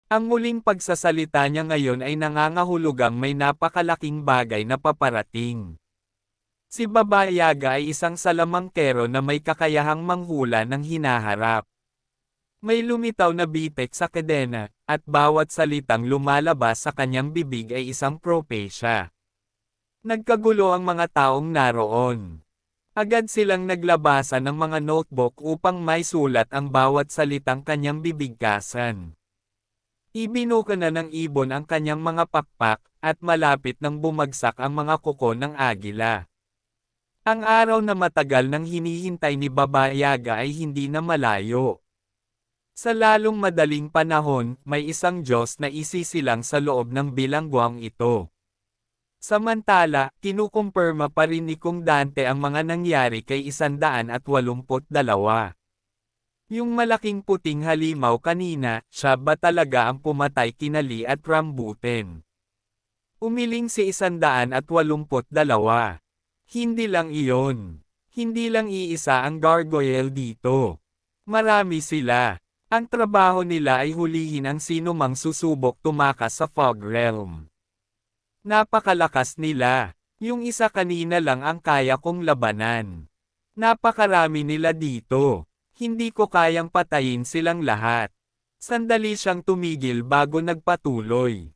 Ang muling pagsasalita niya ngayon ay nangangahulugang may napakalaking bagay na paparating. Si Baba Yaga ay isang salamangkero na may kakayahang manghula ng hinaharap. May lumitaw na bitek sa kadena, at bawat salitang lumalabas sa kanyang bibig ay isang propesya. Nagkagulo ang mga taong naroon. Agad silang naglabasan ng mga notebook upang may sulat ang bawat salitang kanyang bibigkasan. Ibinuka na ng ibon ang kanyang mga pakpak, at malapit nang bumagsak ang mga kuko ng agila. Ang araw na matagal nang hinihintay ni Baba Yaga ay hindi na malayo. Sa lalong madaling panahon, may isang Diyos na isisilang sa loob ng bilangguang ito. Samantala, kinukumpirma pa rin ni Kung Dante ang mga nangyari kay 182. Yung malaking puting halimaw kanina, siya ba talaga ang pumatay kina Lee at Rambutan? Umiling si 182. Hindi lang iyon. Hindi lang iisa ang gargoyle dito. Marami sila. Ang trabaho nila ay hulihin ang sinumang susubok tumakas sa Fog Realm. Napakalakas nila. Yung isa kanina lang ang kaya kong labanan. Napakarami nila dito. Hindi ko kayang patayin silang lahat. Sandali siyang tumigil bago nagpatuloy.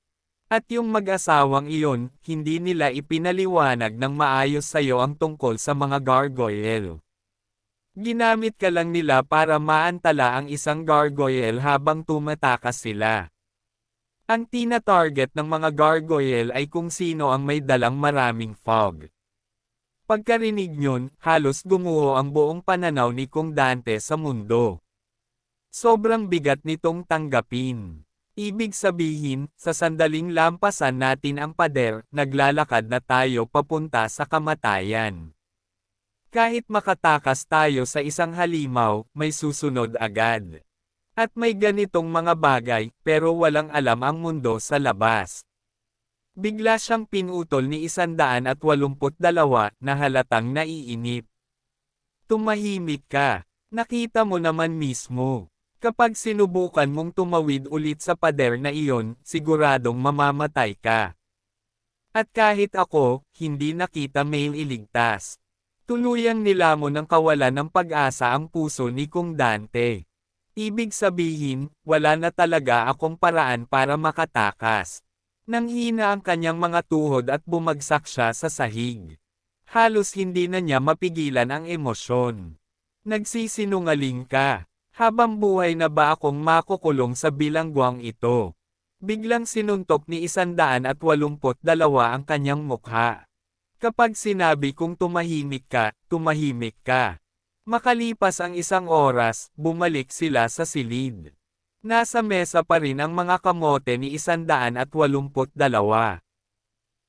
At yung mag-asawang iyon, hindi nila ipinaliwanag ng maayos sa'yo ang tungkol sa mga gargoyle. Ginamit ka lang nila para maantala ang isang gargoyle habang tumatakas sila. Ang tina-target ng mga gargoyle ay kung sino ang may dalang maraming fog. Pagkarinig nyon, halos gumuho ang buong pananaw ni Kung Dante sa mundo. Sobrang bigat nitong tanggapin. Ibig sabihin, sa sandaling lampasan natin ang pader, naglalakad na tayo papunta sa kamatayan. Kahit makatakas tayo sa isang halimaw, may susunod agad. At may ganitong mga bagay, pero walang alam ang mundo sa labas. Bigla siyang pinutol ni 182 na halatang naiinip. Tumahimik ka. Nakita mo naman mismo. Kapag sinubukan mong tumawid ulit sa pader na iyon, siguradong mamamatay ka. At kahit ako, hindi nakita may iligtas. Tuluyang nilamon ng kawalan ng pag-asa ang puso ni Kung Dante. Ibig sabihin, wala na talaga akong paraan para makatakas. Nanghina ang kanyang mga tuhod at bumagsak siya sa sahig. Halos hindi na niya mapigilan ang emosyon. Nagsisinungaling ka. Habang buhay na ba akong makukulong sa bilangguang ito? Biglang sinuntok ni 182 ang kanyang mukha. Kapag sinabi kong tumahimik ka, tumahimik ka. Makalipas ang isang oras, bumalik sila sa silid. Nasa mesa pa rin ang mga kamote ni 182.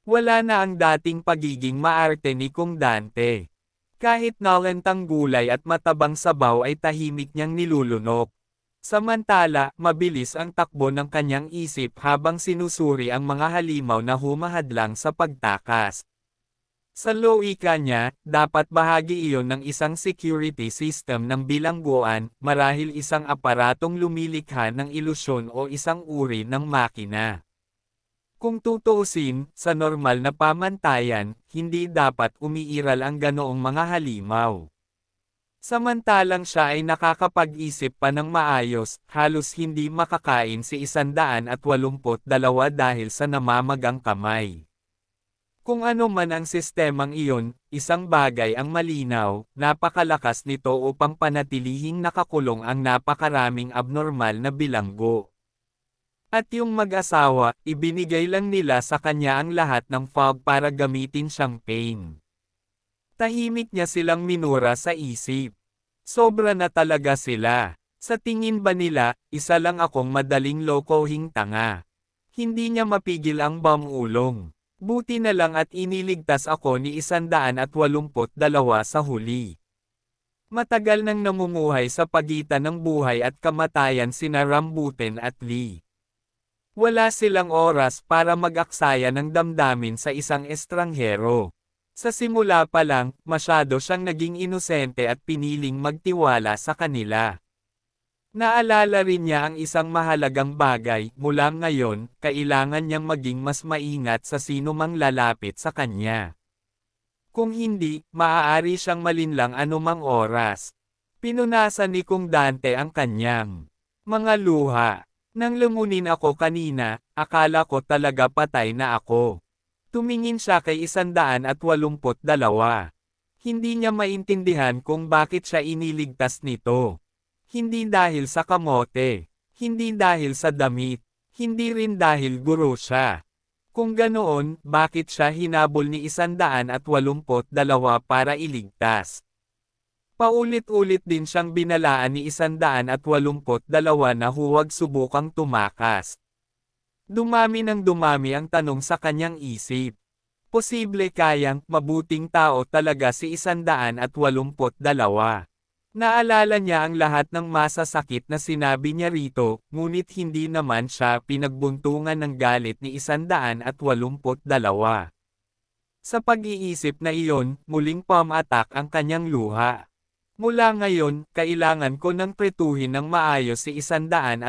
Wala na ang dating pagiging maarte ni Kung Dante. Kahit nalentang gulay at matabang sabaw ay tahimik niyang nilulunok. Samantala, mabilis ang takbo ng kanyang isip habang sinusuri ang mga halimaw na humahadlang sa pagtakas. Sa logika niya, dapat bahagi iyon ng isang security system ng bilangguan, marahil isang aparatong lumilikha ng ilusyon o isang uri ng makina. Kung tutuusin, sa normal na pamantayan, hindi dapat umiiral ang ganoong mga halimaw. Samantalang siya ay nakakapag-isip pa ng maayos, halos hindi makakain si 182 dahil sa namamagang kamay. Kung ano man ang sistemang iyon, isang bagay ang malinaw, napakalakas nito upang panatilihing nakakulong ang napakaraming abnormal na bilanggo. At yung mag-asawa, ibinigay lang nila sa kanya ang lahat ng fog para gamitin siyang pain. Tahimik niya silang minura sa isip. Sobra na talaga sila. Sa tingin ba nila, isa lang akong madaling lokohing tanga? Hindi niya mapigil ang bamulong. Buti na lang at iniligtas ako ni 182 sa huli. Matagal nang namumuhay sa pagitan ng buhay at kamatayan sina Rambutan at Lee. Wala silang oras para mag-aksaya ng damdamin sa isang estranghero. Sa simula pa lang, masyado siyang naging inosente at piniling magtiwala sa kanila. Naalala rin niya ang isang mahalagang bagay, mula ngayon, kailangan niyang maging mas maingat sa sino mang lalapit sa kanya. Kung hindi, maaari siyang malinlang anumang oras. Pinunasan ni Kung Dante ang kanyang mga luha. Nang lumunin ako kanina, akala ko talaga patay na ako. Tumingin siya kay 182. Hindi niya maintindihan kung bakit siya iniligtas nito. Hindi dahil sa kamote. Hindi dahil sa damit. Hindi rin dahil guro siya. Kung ganoon, bakit siya hinabol ni 182 para iligtas? Paulit-ulit din siyang binalaan ni 182 na huwag subukang tumakas. Dumami ng dumami ang tanong sa kanyang isip. Posible kayang mabuting tao talaga si 182. Naalala niya ang lahat ng masasakit na sinabi niya rito, ngunit hindi naman siya pinagbuntungan ng galit ni 182. Sa pag-iisip na iyon, muling pamatak ang kanyang luha. Mula ngayon, kailangan ko nang pretuhin ng maayos si 182.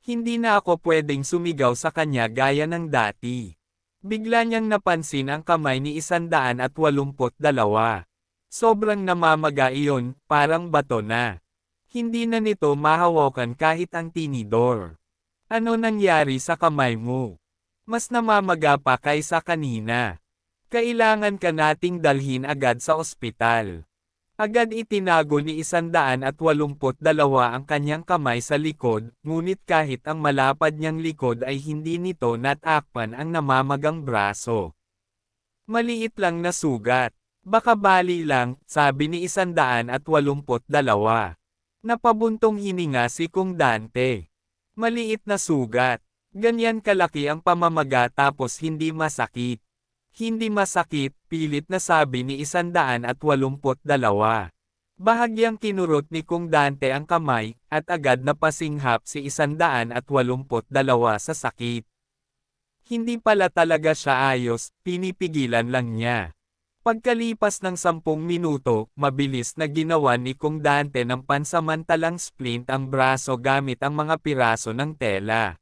Hindi na ako pwedeng sumigaw sa kanya gaya ng dati. Bigla niyang napansin ang kamay ni 182. Sobrang namamaga iyon, parang bato na. Hindi na nito mahawakan kahit ang tinidor. Ano nangyari sa kamay mo? Mas namamaga pa kaysa kanina. Kailangan ka nating dalhin agad sa ospital. Agad itinago ni 182 ang kanyang kamay sa likod, ngunit kahit ang malapad niyang likod ay hindi nito natakpan ang namamagang braso. Maliit lang na sugat. Baka bali lang, sabi ni 182. Napabuntong hininga si Kung Dante. Maliit na sugat. Ganyan kalaki ang pamamaga tapos hindi masakit. Hindi masakit, pilit na sabi ni 182. Bahagyang kinurot ni Kung Dante ang kamay, at agad na pasinghap si 182 sa sakit. Hindi pala talaga siya ayos, pinipigilan lang niya. Pagkalipas ng 10 minuto, mabilis na ginawa ni Kung Dante ng pansamantalang splint ang braso gamit ang mga piraso ng tela.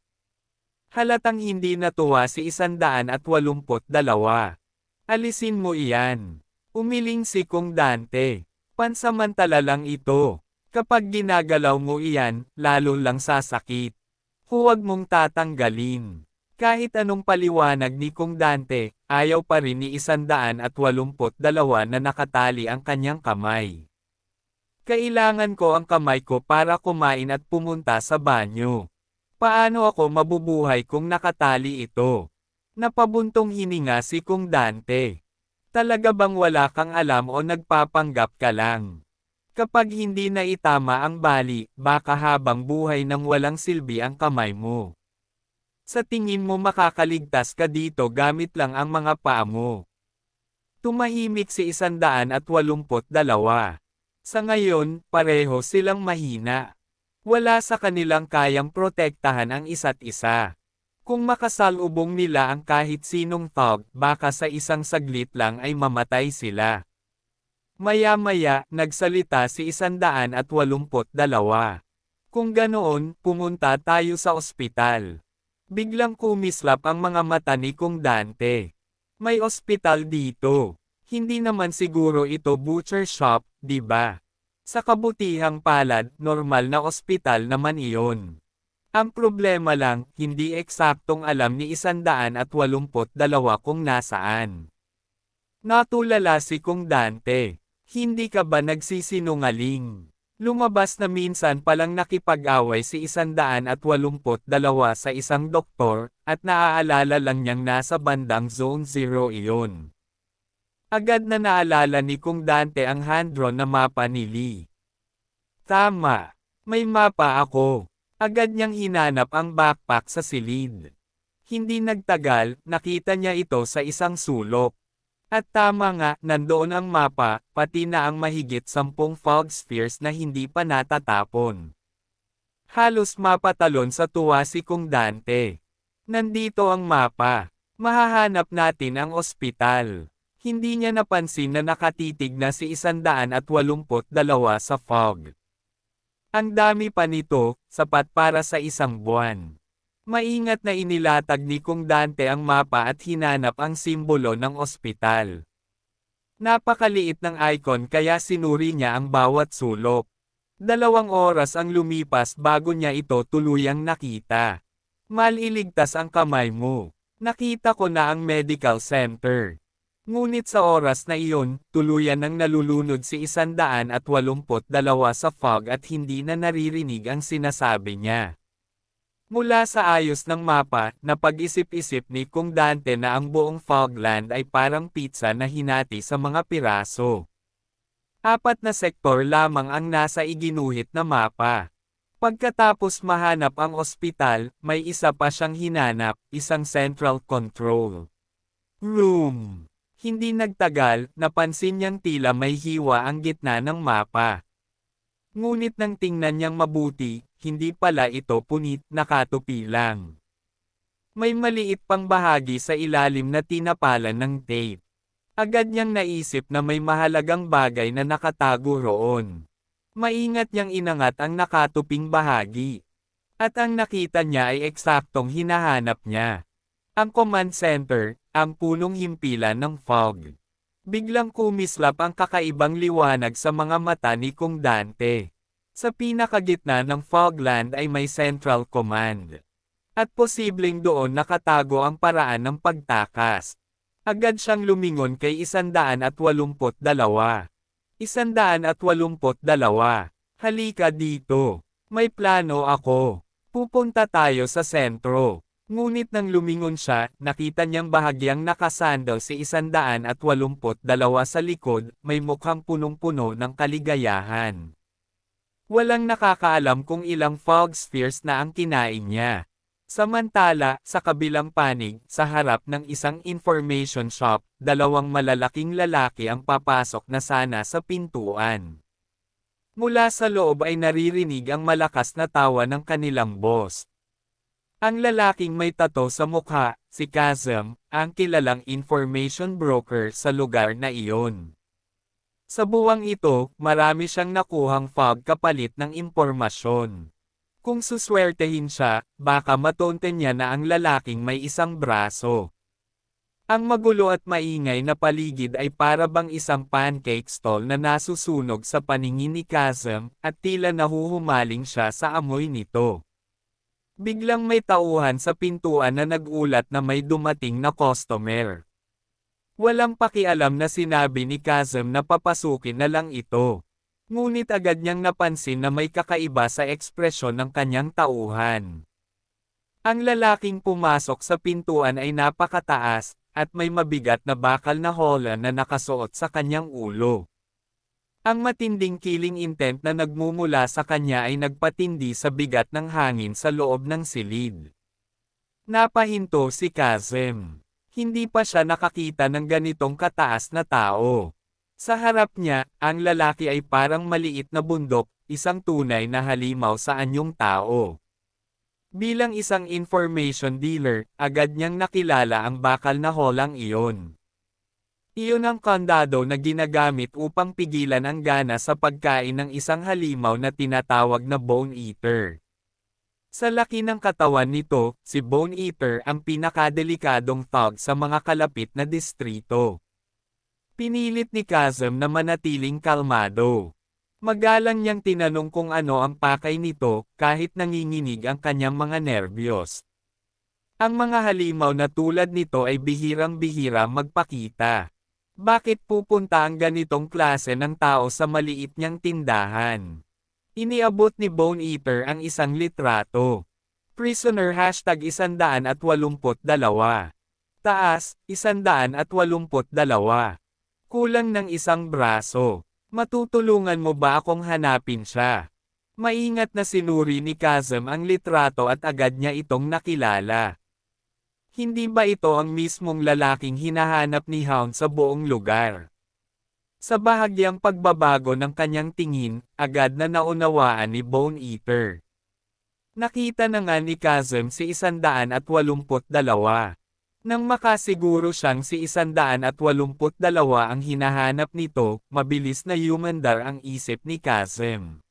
Halatang hindi natuwa si 182. Alisin mo iyan. Umiling si Kung Dante. Pansamantala lang ito. Kapag ginagalaw mo iyan, lalo lang sasakit. Huwag mong tatanggalin. Kahit anong paliwanag ni Kung Dante, ayaw pa rin ni 182 na nakatali ang kanyang kamay. Kailangan ko ang kamay ko para kumain at pumunta sa banyo. Paano ako mabubuhay kung nakatali ito? Napabuntong hininga si Kung Dante. Talaga bang wala kang alam o nagpapanggap ka lang? Kapag hindi na itama ang bali, baka habang buhay nang walang silbi ang kamay mo. Sa tingin mo makakaligtas ka dito gamit lang ang mga paa mo. Tumahimik si 182. Sa ngayon, pareho silang mahina. Wala sa kanilang kayang protektahan ang isa't isa. Kung makasalubong nila ang kahit sinong thug, baka sa isang saglit lang ay mamatay sila. Maya-maya, nagsalita si 182. Kung ganoon, pumunta tayo sa ospital. Biglang kumislap ang mga mata ni Kung Dante. May ospital dito. Hindi naman siguro ito butcher shop, di ba? Sa kabutihang palad, normal na ospital naman iyon. Ang problema lang, hindi eksaktong alam ni 182 kung nasaan. Natulala si Kung Dante. Hindi ka ba nagsisinungaling? Lumabas na minsan palang nakipag-away si 182 sa isang doktor, at naaalala lang niyang nasa bandang Zone 0 iyon. Agad na naalala ni Kung Dante ang hand-drawn na mapa ni Lee. Tama. May mapa ako. Agad niyang hinanap ang backpack sa silid. Hindi nagtagal, nakita niya ito sa isang sulok. At tama nga, nandoon ang mapa, pati na ang mahigit 10 fog spheres na hindi pa natatapon. Halos mapatalon sa tuwa si Kung Dante. Nandito ang mapa. Mahahanap natin ang ospital. Hindi niya napansin na nakatitig na si 182 sa fog. Ang dami pa nito, sapat para sa isang buwan. Maingat na inilatag ni Kung Dante ang mapa at hinanap ang simbolo ng ospital. Napakaliit ng icon kaya sinuri niya ang bawat sulok. 2 oras ang lumipas bago niya ito tuluyang nakita. Maliligtas ang kamay mo. Nakita ko na ang medical center. Ngunit sa oras na iyon, tuluyan nang nalulunod si 182 sa fog at hindi na naririnig ang sinasabi niya. Mula sa ayos ng mapa, napag-isip-isip ni Kung Dante na ang buong Fogland ay parang pizza na hinati sa mga piraso. 4 na sektor lamang ang nasa iginuhit na mapa. Pagkatapos mahanap ang ospital, may isa pa siyang hinanap, isang central control room. Hindi nagtagal, napansin niyang tila may hiwa ang gitna ng mapa. Ngunit nang tingnan niyang mabuti, hindi pala ito punit, nakatupi lang. May maliit pang bahagi sa ilalim na tinapalan ng tape. Agad niyang naisip na may mahalagang bagay na nakatago roon. Maingat niyang inangat ang nakatuping bahagi. At ang nakita niya ay eksaktong hinahanap niya. Ang command center, ang punong himpilan ng fog. Biglang kumislap ang kakaibang liwanag sa mga mata ni Kung Dante. Sa pinakagitna ng Fogland ay may central command. At posibleng doon nakatago ang paraan ng pagtakas. Agad siyang lumingon kay 182. 182. Halika dito. May plano ako. Pupunta tayo sa sentro. Ngunit nang lumingon siya, nakita niyang bahagyang nakasandal si 182 sa likod, may mukhang punong-puno ng kaligayahan. Walang nakakaalam kung ilang fog spheres na ang kinain niya. Samantala, sa kabilang panig, sa harap ng isang information shop, 2 malalaking lalaki ang papasok na sana sa pintuan. Mula sa loob ay naririnig ang malakas na tawa ng kanilang boss. Ang lalaking may tattoo sa mukha, si Kazem, ang kilalang information broker sa lugar na iyon. Sa buwang ito, marami siyang nakuhang fog kapalit ng impormasyon. Kung suswertehin siya, baka matonten niya na ang lalaking may isang braso. Ang magulo at maingay na paligid ay para bang isang pancake stall na nasusunog sa paningin ni Kazem, at tila nahuhumaling siya sa amoy nito. Biglang may tauhan sa pintuan na nagulat na may dumating na customer. Walang pakialam na sinabi ni Kazem na papasukin na lang ito. Ngunit agad niyang napansin na may kakaiba sa ekspresyon ng kanyang tauhan. Ang lalaking pumasok sa pintuan ay napakataas, at may mabigat na bakal na hola na nakasuot sa kanyang ulo. Ang matinding killing intent na nagmumula sa kanya ay nagpatindi sa bigat ng hangin sa loob ng silid. Napahinto si Kazem. Hindi pa siya nakakita ng ganitong kataas na tao. Sa harap niya, ang lalaki ay parang maliit na bundok, isang tunay na halimaw sa anyong tao. Bilang isang information dealer, agad niyang nakilala ang bakal na holang iyon. Iyon ang kandado na ginagamit upang pigilan ang gana sa pagkain ng isang halimaw na tinatawag na bone eater. Sa laki ng katawan nito, si Bone Eater ang pinakadelikadong thug sa mga kalapit na distrito. Pinilit ni Kazem na manatiling kalmado. Magalang niyang tinanong kung ano ang pakay nito, kahit nanginginig ang kanyang mga nerbiyos. Ang mga halimaw na tulad nito ay bihirang-bihira magpakita. Bakit pupunta ang ganitong klase ng tao sa maliit niyang tindahan? Iniabot ni Bone Eater ang isang litrato. Prisoner #182. Taas, 182. Kulang ng isang braso. Matutulungan mo ba akong hanapin siya? Maingat na sinuri ni Kazem ang litrato at agad niya itong nakilala. Hindi ba ito ang mismong lalaking hinahanap ni Hound sa buong lugar? Sa bahagyang pagbabago ng kanyang tingin, agad na naunawaan ni Bone Eater. Nakita na nga ni Kazem si 182. Nang makasiguro siyang si 182 ang hinahanap nito, mabilis na humandar ang isip ni Kazem.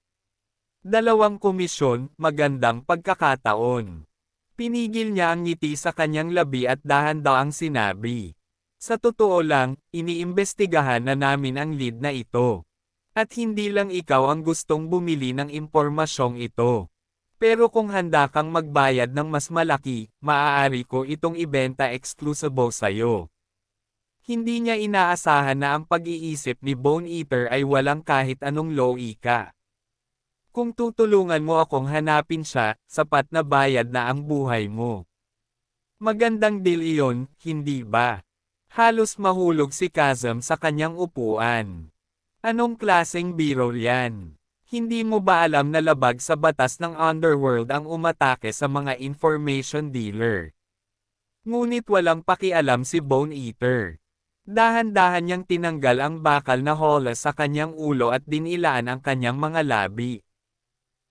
2 komisyon, magandang pagkakataon. Pinigil niya ang ngiti sa kanyang labi at dahan-dahang sinabi. Sa totoo lang, iniimbestigahan na namin ang lead na ito. At hindi lang ikaw ang gustong bumili ng impormasyong ito. Pero kung handa kang magbayad ng mas malaki, maaari ko itong ibenta exclusive sa'yo. Hindi niya inaasahan na ang pag-iisip ni Bone Eater ay walang kahit anong logika. Kung tutulungan mo akong hanapin siya, sapat na bayad na ang buhay mo. Magandang deal iyon, hindi ba? Halos mahulog si Kazem sa kanyang upuan. Anong klaseng biro yan? Hindi mo ba alam na labag sa batas ng underworld ang umatake sa mga information dealer? Ngunit walang pakialam si Bone Eater. Dahan-dahan niyang tinanggal ang bakal na holes sa kanyang ulo at dinilaan ang kanyang mga labi.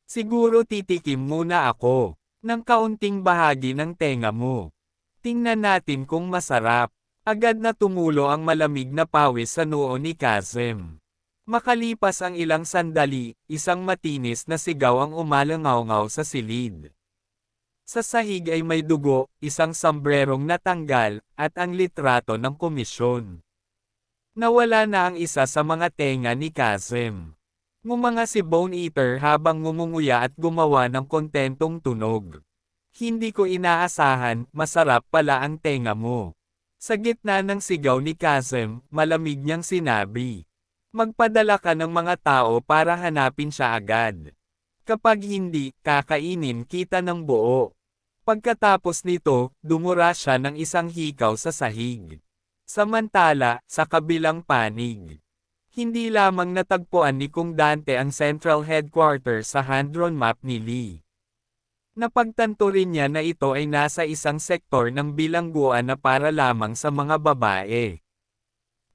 Siguro titikim muna ako ng kaunting bahagi ng tenga mo. Tingnan natin kung masarap. Agad na tumulo ang malamig na pawis sa noo ni Kazem. Makalipas ang ilang sandali, isang matinis na sigaw ang umalangaw-ngaw sa silid. Sa sahig ay may dugo, isang sombrerong natanggal, at ang litrato ng komisyon. Nawala na ang isa sa mga tenga ni Kazem. Ngumanga si Bone Eater habang ngumunguya at gumawa ng kontentong tunog. Hindi ko inaasahan, masarap pala ang tenga mo. Sa gitna ng sigaw ni Kazem, malamig niyang sinabi. Magpadala ka ng mga tao para hanapin siya agad. Kapag hindi, kakainin kita ng buo. Pagkatapos nito, dumura siya ng isang hikaw sa sahig. Samantala, sa kabilang panig. Hindi lamang natagpuan ni Kung Dante ang central headquarters sa hand-drawn map ni Lee. Napagtanto rin niya na ito ay nasa isang sektor ng bilangguan na para lamang sa mga babae.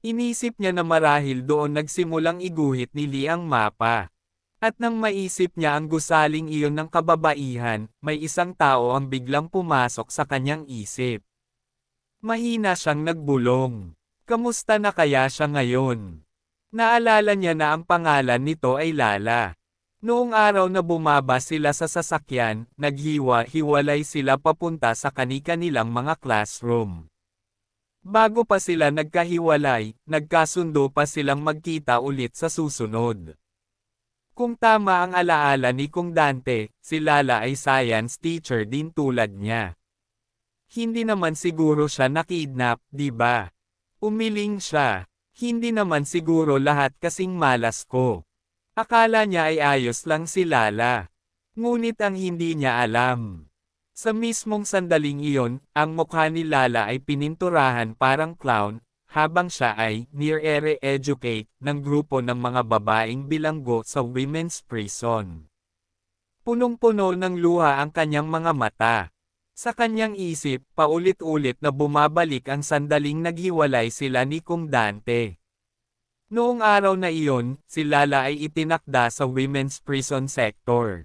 Inisip niya na marahil doon nagsimulang iguhit ni Lee ang mapa. At nang maisip niya ang gusaling iyon ng kababaihan, may isang tao ang biglang pumasok sa kanyang isip. Mahina siyang nagbulong. Kamusta na kaya siya ngayon? Naalala niya na ang pangalan nito ay Lala. Noong araw na bumaba sila sa sasakyan, naghiwa-hiwalay sila papunta sa kani-kanilang mga classroom. Bago pa sila nagkahiwalay, nagkasundo pa silang magkita ulit sa susunod. Kung tama ang alaala ni Kung Dante, si Lala ay science teacher din tulad niya. Hindi naman siguro siya nakidnap, di ba? Umiling siya. Hindi naman siguro lahat kasing malas ko. Akala niya ay ayos lang si Lala. Ngunit ang hindi niya alam. Sa mismong sandaling iyon, ang mukha ni Lala ay pininturahan parang clown, habang siya ay near-ere educate ng grupo ng mga babaeng bilanggo sa women's prison. Punong-puno ng luha ang kanyang mga mata. Sa kanyang isip, paulit-ulit na bumabalik ang sandaling naghiwalay sila ni Kung Dante. Noong araw na iyon, si Lala ay itinakda sa women's prison sector.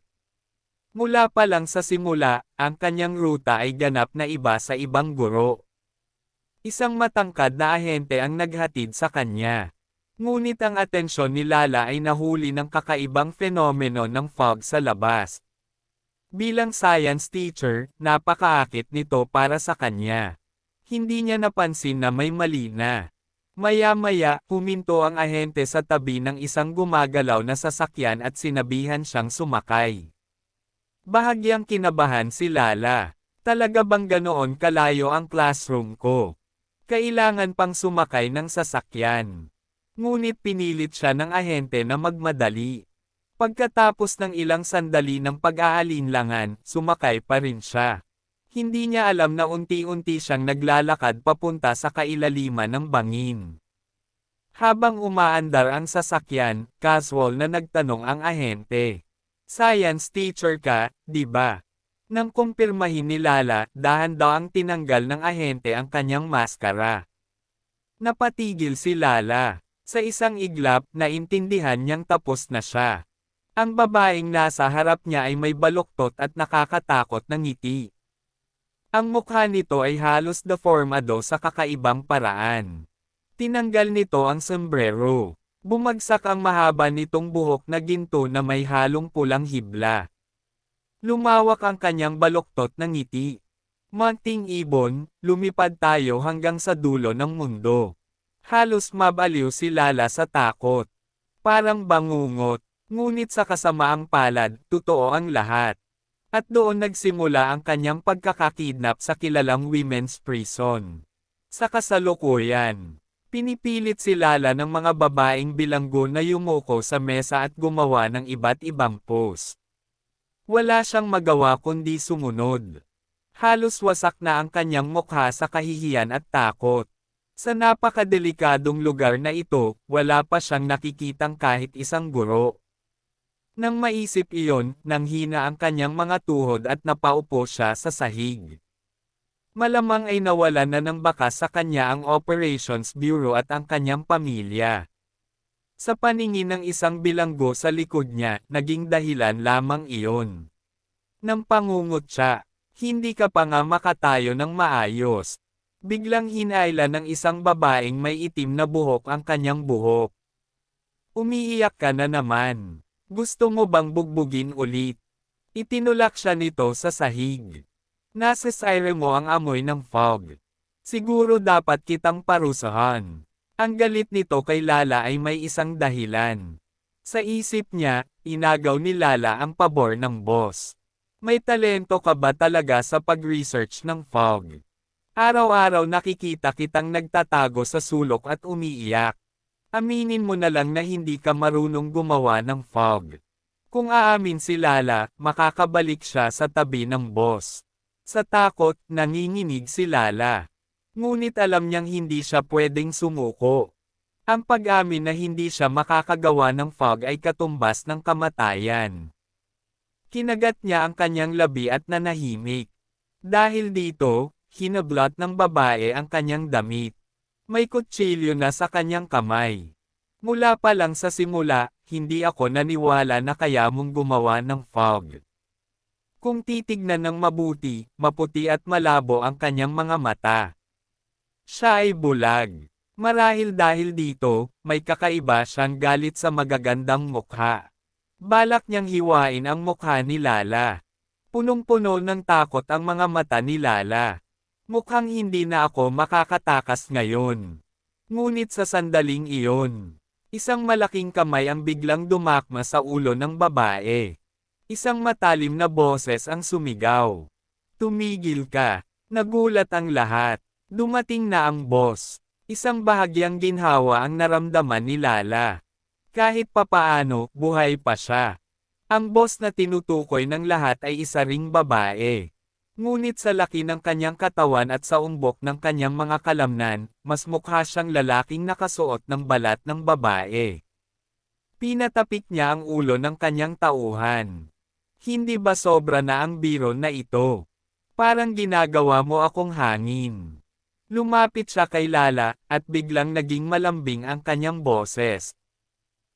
Mula pa lang sa simula, ang kanyang ruta ay ganap na iba sa ibang guro. Isang matangkad na ahente ang naghatid sa kanya. Ngunit ang atensyon ni Lala ay nahuli ng kakaibang fenomeno ng fog sa labas. Bilang science teacher, napakaakit nito para sa kanya. Hindi niya napansin na may mali na. Maya-maya, huminto ang ahente sa tabi ng isang gumagalaw na sasakyan at sinabihan siyang sumakay. Bahagyang kinabahan si Lala. Talaga bang ganoon kalayo ang classroom ko? Kailangan pang sumakay ng sasakyan. Ngunit pinilit siya ng ahente na magmadali. Pagkatapos ng ilang sandali ng pag-aalinlangan, sumakay pa rin siya. Hindi niya alam na unti-unti siyang naglalakad papunta sa kailaliman ng bangin. Habang umaandar ang sasakyan, casual na nagtanong ang ahente. Science teacher ka, di ba? Nang kumpirmahin ni Lala, dahan-dahang tinanggal ng ahente ang kanyang maskara. Napatigil si Lala. Sa isang iglap, naintindihan niyang tapos na siya. Ang babaeng nasa harap niya ay may baluktot at nakakatakot na ngiti. Ang mukha nito ay halos deformado sa kakaibang paraan. Tinanggal nito ang sombrero. Bumagsak ang mahaba nitong buhok na ginto na may halong pulang hibla. Lumawak ang kanyang baluktot na ngiti. Munting ibon, lumipad tayo hanggang sa dulo ng mundo. Halos mabaliw si Lala sa takot. Parang bangungot, ngunit sa kasamaang palad, totoo ang lahat. At doon nagsimula ang kanyang pagkakakidnap sa kilalang women's prison. Sa kasalukuyan, pinipilit si Lala ng mga babaeng bilanggo na yumuko sa mesa at gumawa ng iba't ibang pose. Wala siyang magawa kundi sumunod. Halos wasak na ang kanyang mukha sa kahihiyan at takot. Sa napakadelikadong lugar na ito, wala pa siyang nakikitang kahit isang guro. Nang maisip iyon, nanghina ang kanyang mga tuhod at napaupo siya sa sahig. Malamang ay nawalan na ng bakas sa kanya ang Operations Bureau at ang kanyang pamilya. Sa paningin ng isang bilanggo sa likod niya, naging dahilan lamang iyon. Nang pangungot siya, hindi ka pa nga makatayo ng maayos. Biglang hinailan ng isang babaeng may itim na buhok ang kanyang buhok. Umiiyak ka na naman. Gusto mo bang bugbugin ulit? Itinulak siya nito sa sahig. Nasa sire mo ang amoy ng fog. Siguro dapat kitang parusahan. Ang galit nito kay Lala ay may isang dahilan. Sa isip niya, inagaw ni Lala ang pabor ng boss. May talento ka ba talaga sa pag-research ng fog? Araw-araw nakikita kitang nagtatago sa sulok at umiiyak. Aminin mo na lang na hindi ka marunong gumawa ng fog. Kung aamin si Lala, makakabalik siya sa tabi ng boss. Sa takot, nanginginig si Lala. Ngunit alam niyang hindi siya pwedeng sumuko. Ang pag-amin na hindi siya makakagawa ng fog ay katumbas ng kamatayan. Kinagat niya ang kanyang labi at nanahimik. Dahil dito, hinablot ng babae ang kanyang damit. May kutsilyo na sa kanyang kamay. Mula pa lang sa simula, hindi ako naniwala na kaya mong gumawa ng fog. Kung titignan ng mabuti, maputi at malabo ang kanyang mga mata. Siya ay bulag. Marahil dahil dito, may kakaiba siyang galit sa magagandang mukha. Balak niyang hiwain ang mukha ni Lala. Punong-puno ng takot ang mga mata ni Lala. Mukhang hindi na ako makakatakas ngayon. Ngunit sa sandaling iyon, isang malaking kamay ang biglang dumakma sa ulo ng babae. Isang matalim na boses ang sumigaw. Tumigil ka. Nagulat ang lahat. Dumating na ang boss. Isang bahagyang ginhawa ang naramdaman ni Lala. Kahit papaano, buhay pa siya. Ang boss na tinutukoy ng lahat ay isa ring babae. Ngunit sa laki ng kanyang katawan at sa umbok ng kanyang mga kalamnan, mas mukha siyang lalaking nakasuot ng balat ng babae. Pinatapik niya ang ulo ng kanyang tauhan. Hindi ba sobra na ang biro na ito? Parang ginagawa mo akong hangin. Lumapit siya kay Lala, at biglang naging malambing ang kanyang boses.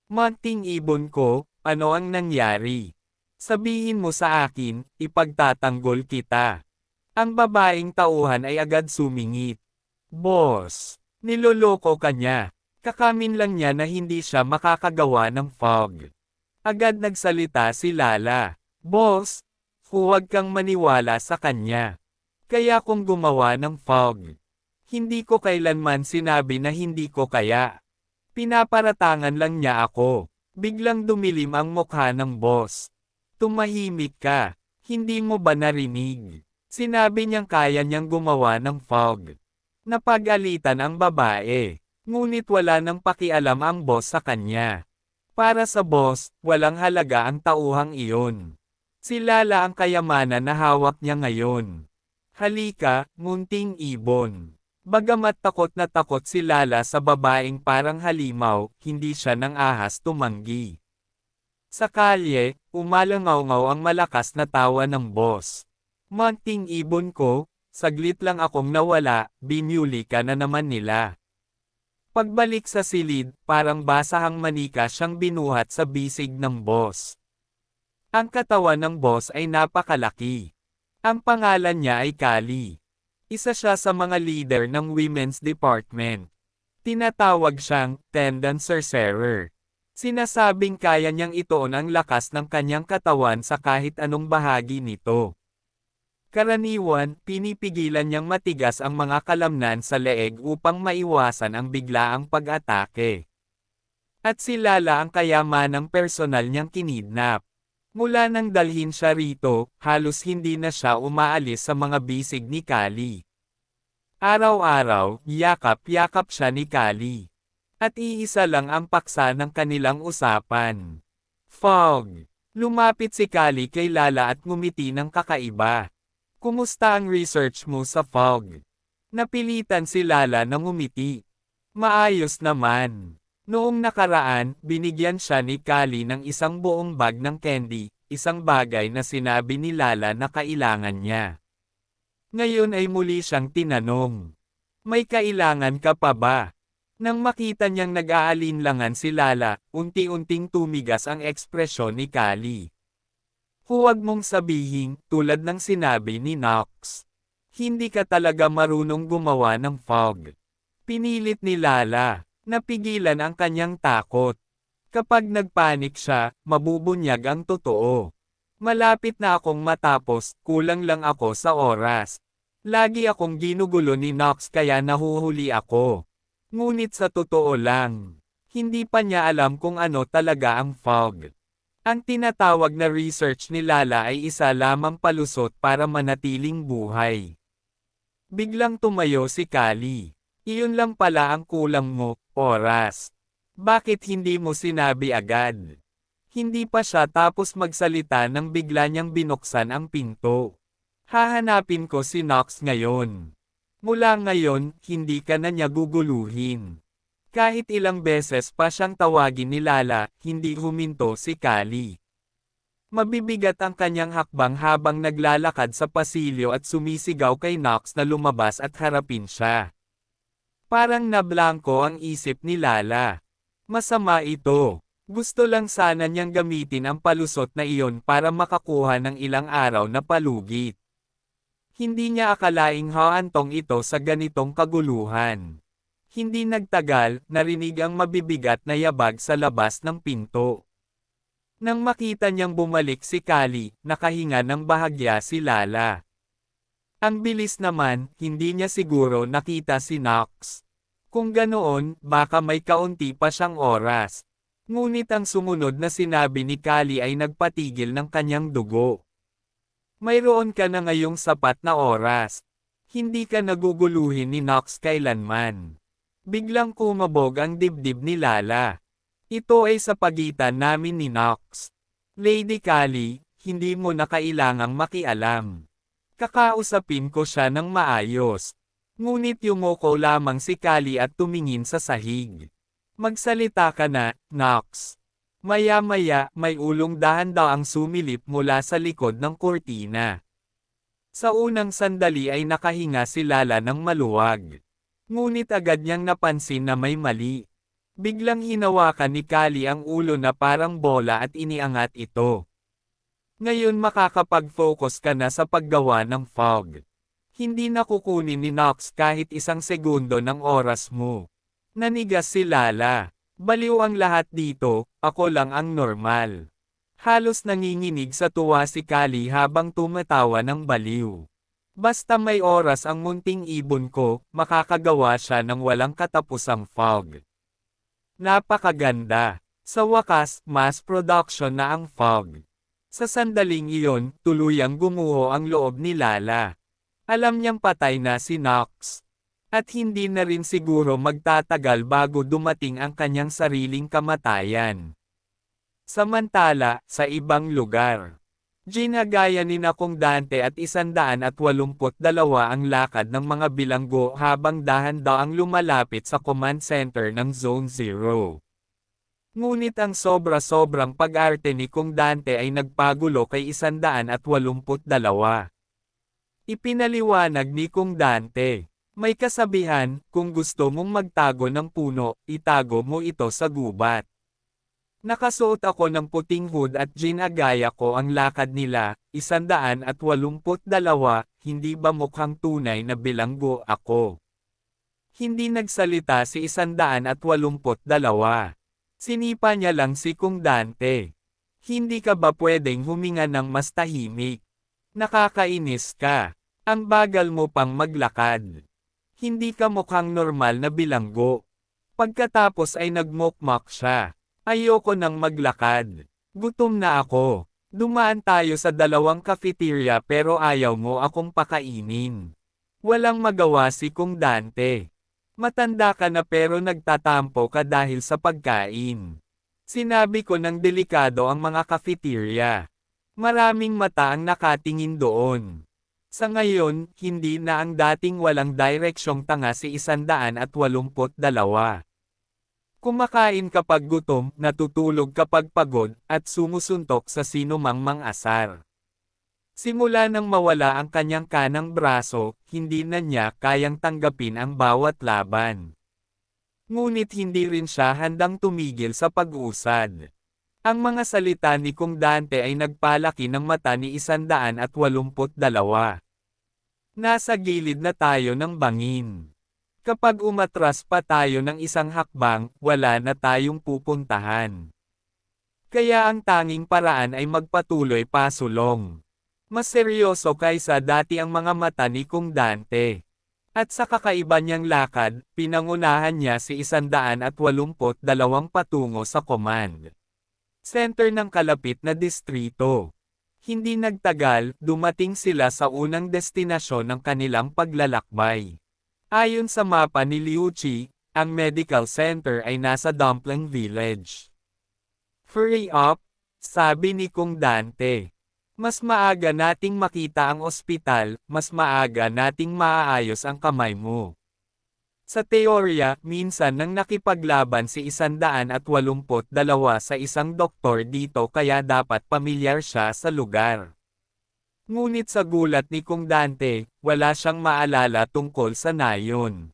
Munting ibon ko, ano ang nangyari? Sabihin mo sa akin, ipagtatanggol kita. Ang babaeng tauhan ay agad sumingit. Boss, niloloko ka niya. Kakamin lang niya na hindi siya makakagawa ng fog. Agad nagsalita si Lala. Boss, huwag kang maniwala sa kanya. Kaya kung gumawa ng fog. Hindi ko kailanman sinabi na hindi ko kaya. Pinaparatangan lang niya ako. Biglang dumilim ang mukha ng boss. Tumahimik ka. Hindi mo ba narinig? Sinabi niyang kaya niyang gumawa ng fog. Napag-alitan ang babae. Ngunit wala nang pakialam ang boss sa kanya. Para sa boss, walang halaga ang tauhang iyon. Si Lala ang kayamanan na hawak niya ngayon. Halika, munting ibon. Bagamat takot na takot si Lala sa babaeng parang halimaw, hindi siya ng ahas tumanggi. Sa kalye, umalangaw-ngaw ang malakas na tawa ng boss. Munting ibon ko, saglit lang akong nawala, binuli ka na naman nila. Pagbalik sa silid, parang basahang manika siyang binuhat sa bisig ng boss. Ang katawan ng boss ay napakalaki. Ang pangalan niya ay Kali. Isa siya sa mga leader ng women's department. Tinatawag siyang tendon sorcerer. Sinasabing kaya niyang ituon ang lakas ng kanyang katawan sa kahit anong bahagi nito. Karaniwan, pinipigilan niyang matigas ang mga kalamnan sa leeg upang maiwasan ang biglaang pag-atake. At si Lala ang kayamanang personal niyang kinidnap. Mula nang dalhin siya rito, halos hindi na siya umaalis sa mga bisig ni Kali. Araw-araw, yakap-yakap siya ni Kali. At iisa lang ang paksa ng kanilang usapan. Fog. Lumapit si Kali kay Lala at ngumiti ng kakaiba. Kumusta ang research mo sa fog? Napilitan si Lala na ngumiti. Maayos naman. Noong nakaraan, binigyan siya ni Kali ng isang buong bag ng candy, isang bagay na sinabi ni Lala na kailangan niya. Ngayon ay muli siyang tinanong. May kailangan ka pa ba? Nang makita niyang nag-aalinlangan si Lala, unti-unting tumigas ang ekspresyon ni Kali. Huwag mong sabihin, tulad ng sinabi ni Nox. Hindi ka talaga marunong gumawa ng fog. Pinilit ni Lala. Napigilan ang kanyang takot. Kapag nagpanik siya, mabubunyag ang totoo. Malapit na akong matapos, kulang lang ako sa oras. Lagi akong ginugulo ni Nox kaya nahuhuli ako. Ngunit sa totoo lang, hindi pa niya alam kung ano talaga ang fog. Ang tinatawag na research ni Lala ay isa lamang palusot para manatiling buhay. Biglang tumayo si Kali. Iyon lang pala ang kulang mo, oras. Bakit hindi mo sinabi agad? Hindi pa siya tapos magsalita nang bigla niyang binuksan ang pinto. Hahanapin ko si Nox ngayon. Mula ngayon, hindi ka na niya guguluhin. Kahit ilang beses pa siyang tawagin ni Lala, hindi huminto si Kali. Mabibigat ang kanyang hakbang habang naglalakad sa pasilyo at sumisigaw kay Nox na lumabas at harapin siya. Parang nablangko ang isip ni Lala. Masama ito. Gusto lang sana niyang gamitin ang palusot na iyon para makakuha ng ilang araw na palugit. Hindi niya akalaing haantong ito sa ganitong kaguluhan. Hindi nagtagal, narinig ang mabibigat na yabag sa labas ng pinto. Nang makita niyang bumalik si Kali, nakahinga ng bahagya si Lala. Ang bilis naman, hindi niya siguro nakita si Nox. Kung ganoon, baka may kaunti pa siyang oras. Ngunit ang sumunod na sinabi ni Kali ay nagpatigil ng kanyang dugo. Mayroon ka na ngayong sapat na oras. Hindi ka naguguluhin ni Nox kailanman. Biglang kumabog ang dibdib ni Lala. Ito ay sa pagitan namin ni Nox. Lady Kali, hindi mo na kailangang makialam. Kakausapin ko siya ng maayos. Ngunit yumoko lamang si Kali at tumingin sa sahig. Magsalita ka na, Nox. Maya-maya, may ulong dahan-daang sumilip mula sa likod ng kurtina. Sa unang sandali ay nakahinga si Lala ng maluwag. Ngunit agad niyang napansin na may mali. Biglang hinawakan ni Kali ang ulo na parang bola at iniangat ito. Ngayon makakapag-focus ka na sa paggawa ng fog. Hindi na kukunin ni Nox kahit isang segundo ng oras mo. Nanigas si Lala. Baliw ang lahat dito, ako lang ang normal. Halos nanginginig sa tuwa si Kali habang tumatawa ng baliw. Basta may oras ang munting ibon ko, makakagawa siya ng walang katapusang fog. Napakaganda. Sa wakas, mass production na ang fog. Sa sandaling iyon, tuluyang gumuho ang loob ni Lala. Alam niyang patay na si Nox. At hindi na rin siguro magtatagal bago dumating ang kanyang sariling kamatayan. Samantala, sa ibang lugar. Ginagaya ni na Dante at 182 ang lakad ng mga bilanggo habang dahan-daang lumalapit sa command center ng Zone 0. Ngunit ang sobra-sobrang pag-arte ni Kong Dante ay nagpagulo kay 182. Ipinaliwanag ni Kong Dante, may kasabihan, kung gusto mong magtago ng puno, itago mo ito sa gubat. Nakasuot ako ng puting hood at ginagaya ko ang lakad nila, 182, hindi ba mukhang tunay na bilanggo ako? Hindi nagsalita si 182. Sinipa niya lang si Kung Dante. Hindi ka ba pwedeng huminga ng mas tahimik? Nakakainis ka. Ang bagal mo pang maglakad. Hindi ka mukhang normal na bilanggo. Pagkatapos ay nagmokmak siya. Ayoko nang maglakad. Gutom na ako. Dumaan tayo sa 2 cafeteria pero ayaw mo akong pakainin. Walang magawa si Kung Dante. Matanda ka na pero nagtatampo ka dahil sa pagkain. Sinabi ko ng delikado ang mga cafeteria. Maraming mata ang nakatingin doon. Sa ngayon, hindi na ang dating walang direksyong tanga si 182. Kumakain kapag gutom, natutulog kapag pagod, at sumusuntok sa sinumang mang-asar. Simula nang mawala ang kanyang kanang braso, hindi na niya kayang tanggapin ang bawat laban. Ngunit hindi rin siya handang tumigil sa pag-usad. Ang mga salita ni Kung Dante ay nagpalaki ng mata ni 182. Nasa gilid na tayo ng bangin. Kapag umatras pa tayo ng isang hakbang, wala na tayong pupuntahan. Kaya ang tanging paraan ay magpatuloy pasulong. Mas seryoso kaysa dati ang mga mata ni Kung Dante. At sa kakaiba niyang lakad, pinangunahan niya si 182 patungo sa command center ng kalapit na distrito. Hindi nagtagal, dumating sila sa unang destinasyon ng kanilang paglalakbay. Ayon sa mapa ni Liu Qi, ang medical center ay nasa Dumpling Village. Hurry up, sabi ni Kung Dante. Mas maaga nating makita ang ospital, mas maaga nating maaayos ang kamay mo. Sa teorya, minsan nang nakipaglaban si 182 sa isang doktor dito kaya dapat pamilyar siya sa lugar. Ngunit sa gulat ni Kung Dante, wala siyang maalala tungkol sa nayon.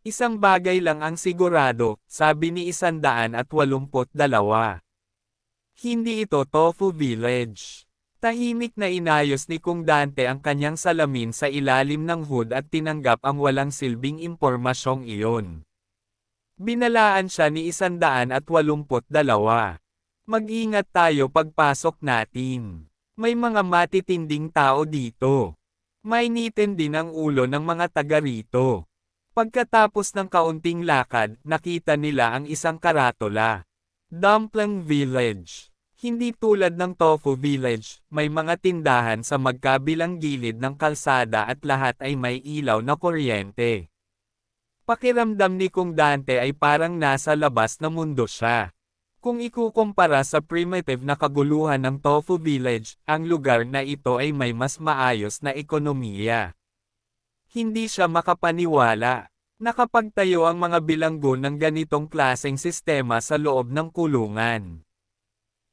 Isang bagay lang ang sigurado, sabi ni 182. Hindi ito Tofu Village. Tahimik na inayos ni Kung Dante ang kanyang salamin sa ilalim ng hood at tinanggap ang walang silbing impormasyong iyon. Binalaan siya ni 182. Mag-ingat tayo pagpasok natin. May mga matitinding tao dito. Mainitin din ang ulo ng mga taga rito. Pagkatapos ng kaunting lakad, nakita nila ang isang karatola. Dumpling Village. Hindi tulad ng Tofu Village, may mga tindahan sa magkabilang gilid ng kalsada at lahat ay may ilaw na kuryente. Pakiramdam ni Kung Dante ay parang nasa labas na mundo siya. Kung ikukumpara sa primitive na kaguluhan ng Tofu Village, ang lugar na ito ay may mas maayos na ekonomiya. Hindi siya makapaniwala. Nakapagtayo ang mga bilanggo ng ganitong klaseng sistema sa loob ng kulungan.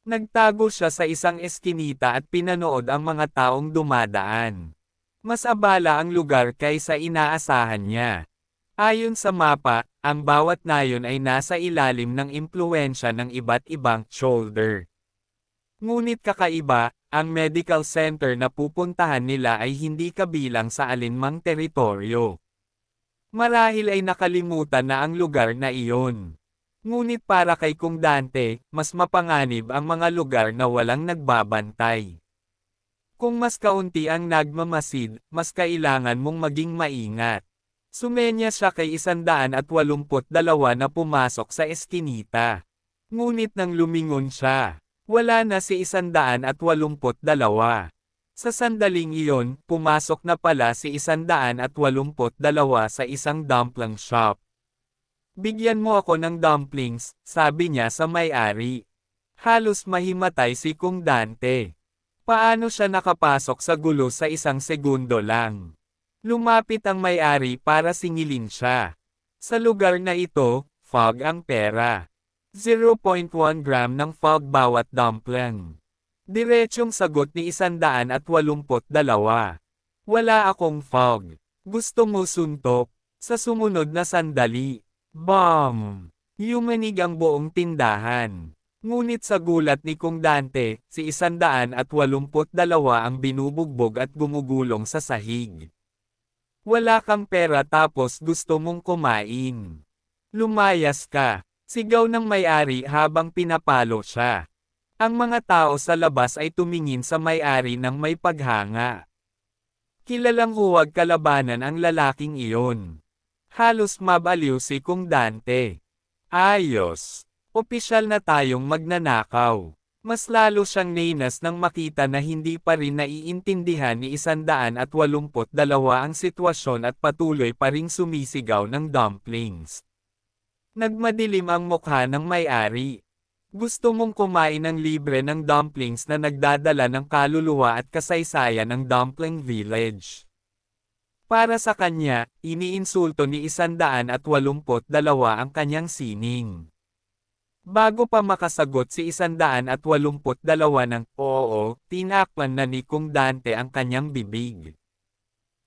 Nagtago siya sa isang eskinita at pinanood ang mga taong dumadaan. Mas abala ang lugar kaysa inaasahan niya. Ayon sa mapa, ang bawat nayon ay nasa ilalim ng impluwensya ng iba't ibang shoulder. Ngunit kakaiba, ang medical center na pupuntahan nila ay hindi kabilang sa alinmang teritoryo. Marahil ay nakalimutan na ang lugar na iyon. Ngunit para kay Kung Dante, mas mapanganib ang mga lugar na walang nagbabantay. Kung mas kaunti ang nagmamasid, mas kailangan mong maging maingat. Sumenya siya kay 182 na pumasok sa eskinita. Ngunit nang lumingon siya, wala na si 182. Sa sandaling iyon, pumasok na pala si 182 sa isang dumpling shop. Bigyan mo ako ng dumplings, sabi niya sa may-ari. Halos mahimatay si Kung Dante. Paano siya nakapasok sa gulo sa isang segundo lang? Lumapit ang may-ari para singilin siya. Sa lugar na ito, fog ang pera. 0.1 gram ng fog bawat dumpling. Diretsyong sagot ni 182. Wala akong fog. Gusto mo suntok? Sa sumunod na sandali. Bam! Yumanig ang buong tindahan. Ngunit sa gulat ni Kung Dante, si 182 ang binubugbog at gumugulong sa sahig. Wala kang pera tapos gusto mong kumain. Lumayas ka, sigaw ng may-ari habang pinapalo siya. Ang mga tao sa labas ay tumingin sa may-ari ng may paghanga. Kilalang huwag kalabanan ang lalaking iyon. Halos mabaliw si Kung Dante. Ayos. Opisyal na tayong magnanakaw. Mas lalo siyang nainas nang makita na hindi pa rin naiintindihan ni 182 ang sitwasyon at patuloy pa ring sumisigaw ng dumplings. Nagmadilim ang mukha ng may-ari. Gusto mong kumain ng libre ng dumplings na nagdadala ng kaluluwa at kasaysayan ng Dumpling Village. Para sa kanya, iniinsulto ni 182 ang kanyang sining. Bago pa makasagot si 182 ng oo, tinakpan na ni Kung Dante ang kanyang bibig.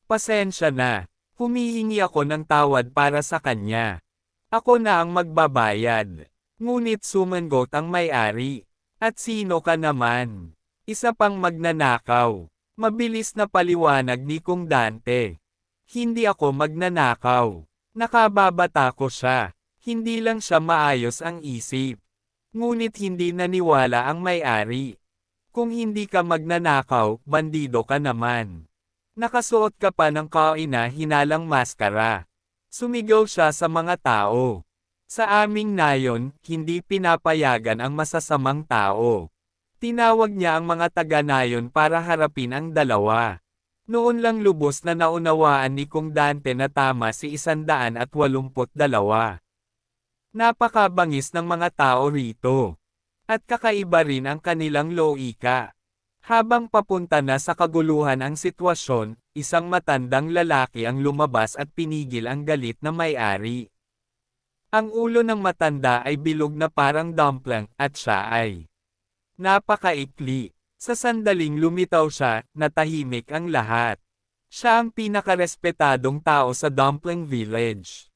Pasensya na, humihingi ako ng tawad para sa kanya. Ako na ang magbabayad. Ngunit sumangot ang may-ari. At sino ka naman? Isa pang magnanakaw. Mabilis na paliwanag ni Kung Dante. Hindi ako magnanakaw. Nakababata ko siya. Hindi lang siya maayos ang isip. Ngunit hindi naniwala ang may-ari. Kung hindi ka magnanakaw, bandido ka naman. Nakasuot ka pa ng kaina-hinalang maskara. Sumigaw siya sa mga tao. Sa aming nayon, hindi pinapayagan ang masasamang tao. Tinawag niya ang mga taga-nayon para harapin ang dalawa. Noon lang lubos na naunawaan ni Kung Dante na tama si 182. Napakabangis ng mga tao rito. At kakaiba rin ang kanilang loika. Habang papunta na sa kaguluhan ang sitwasyon, isang matandang lalaki ang lumabas at pinigil ang galit na may-ari. Ang ulo ng matanda ay bilog na parang dumpling at siya ay napakaikli. Sa sandaling lumitaw siya, natahimik ang lahat. Siya ang pinakarespetadong tao sa Dumpling Village.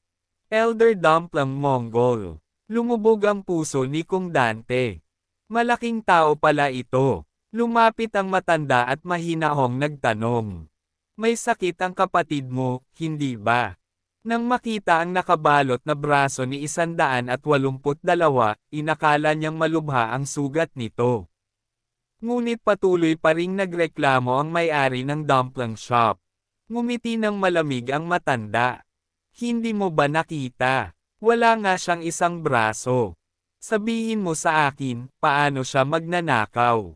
Elder Dumpling Mongol. Lumubog ang puso ni Kung Dante. Malaking tao pala ito. Lumapit ang matanda at mahinahong nagtanong. May sakit ang kapatid mo, hindi ba? Nang makita ang nakabalot na braso ni 182, inakala niyang malubha ang sugat nito. Ngunit patuloy pa ring nagreklamo ang may-ari ng dumpling shop. Ngumiti ng malamig ang matanda. Hindi mo ba nakita? Wala nga siyang isang braso. Sabihin mo sa akin, paano siya magnanakaw?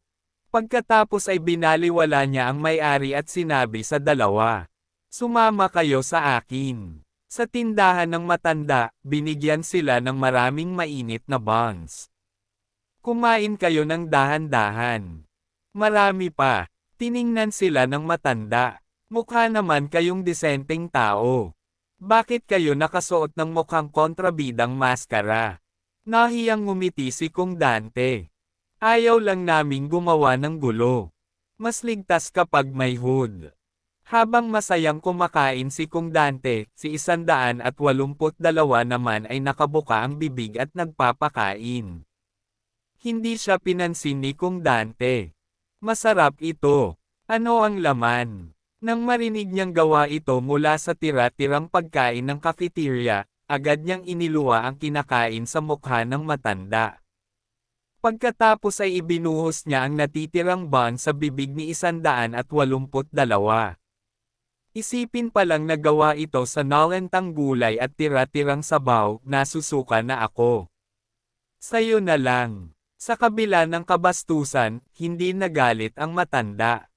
Pagkatapos ay binaliwala niya ang may-ari at sinabi sa dalawa. Sumama kayo sa akin. Sa tindahan ng matanda, binigyan sila ng maraming mainit na buns. Kumain kayo ng dahan-dahan. Marami pa. Tiningnan sila ng matanda. Mukha naman kayong disenteng tao. Bakit kayo nakasuot ng mukhang kontrabidang maskara? Nahiyang ngumiti si Kung Dante. Ayaw lang naming gumawa ng gulo. Mas ligtas kapag may hood. Habang masayang kumakain si Kung Dante, si 182 naman ay nakabuka ang bibig at nagpapakain. Hindi siya pinansin ni Kung Dante. Masarap ito. Ano ang laman? Nang marinig niyang gawa ito mula sa tira-tirang pagkain ng cafeteria, agad niyang iniluwa ang kinakain sa mukha ng matanda. Pagkatapos ay ibinuhos niya ang natitirang bun sa bibig ni 182. Isipin palang nagawa ito sa nalentang gulay at tira-tirang sabaw, nasusuka na ako. Sayo na lang. Sa kabila ng kabastusan, hindi nagalit ang matanda.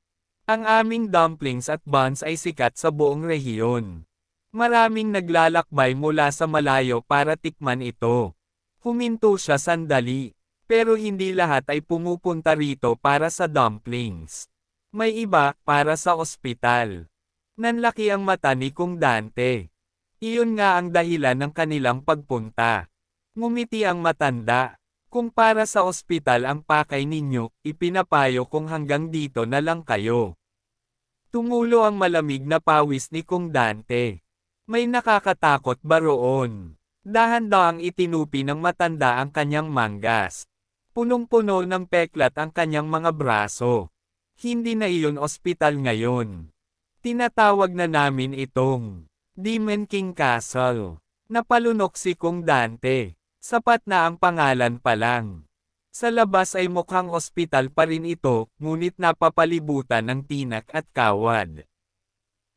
Ang aming dumplings at buns ay sikat sa buong rehiyon. Maraming naglalakbay mula sa malayo para tikman ito. Huminto siya sandali. Pero hindi lahat ay pumupunta rito para sa dumplings. May iba, para sa ospital. Nanlaki ang mata ni Kung Dante. Iyon nga ang dahilan ng kanilang pagpunta. Ngumiti ang matanda. Kung para sa ospital ang pakay ninyo, ipinapayo kong hanggang dito na lang kayo. Tumulo ang malamig na pawis ni Kung Dante. May nakakatakot ba roon? Dahan-dahang itinupi ng matanda ang kanyang manggas. Punong-puno ng peklat ang kanyang mga braso. Hindi na iyon ospital ngayon. Tinatawag na namin itong Demon King Castle. Napalunok si Kong Dante. Sapat na ang pangalan pa lang. Sa labas ay mukhang ospital pa rin ito, ngunit napapalibutan ng tinak at kawad.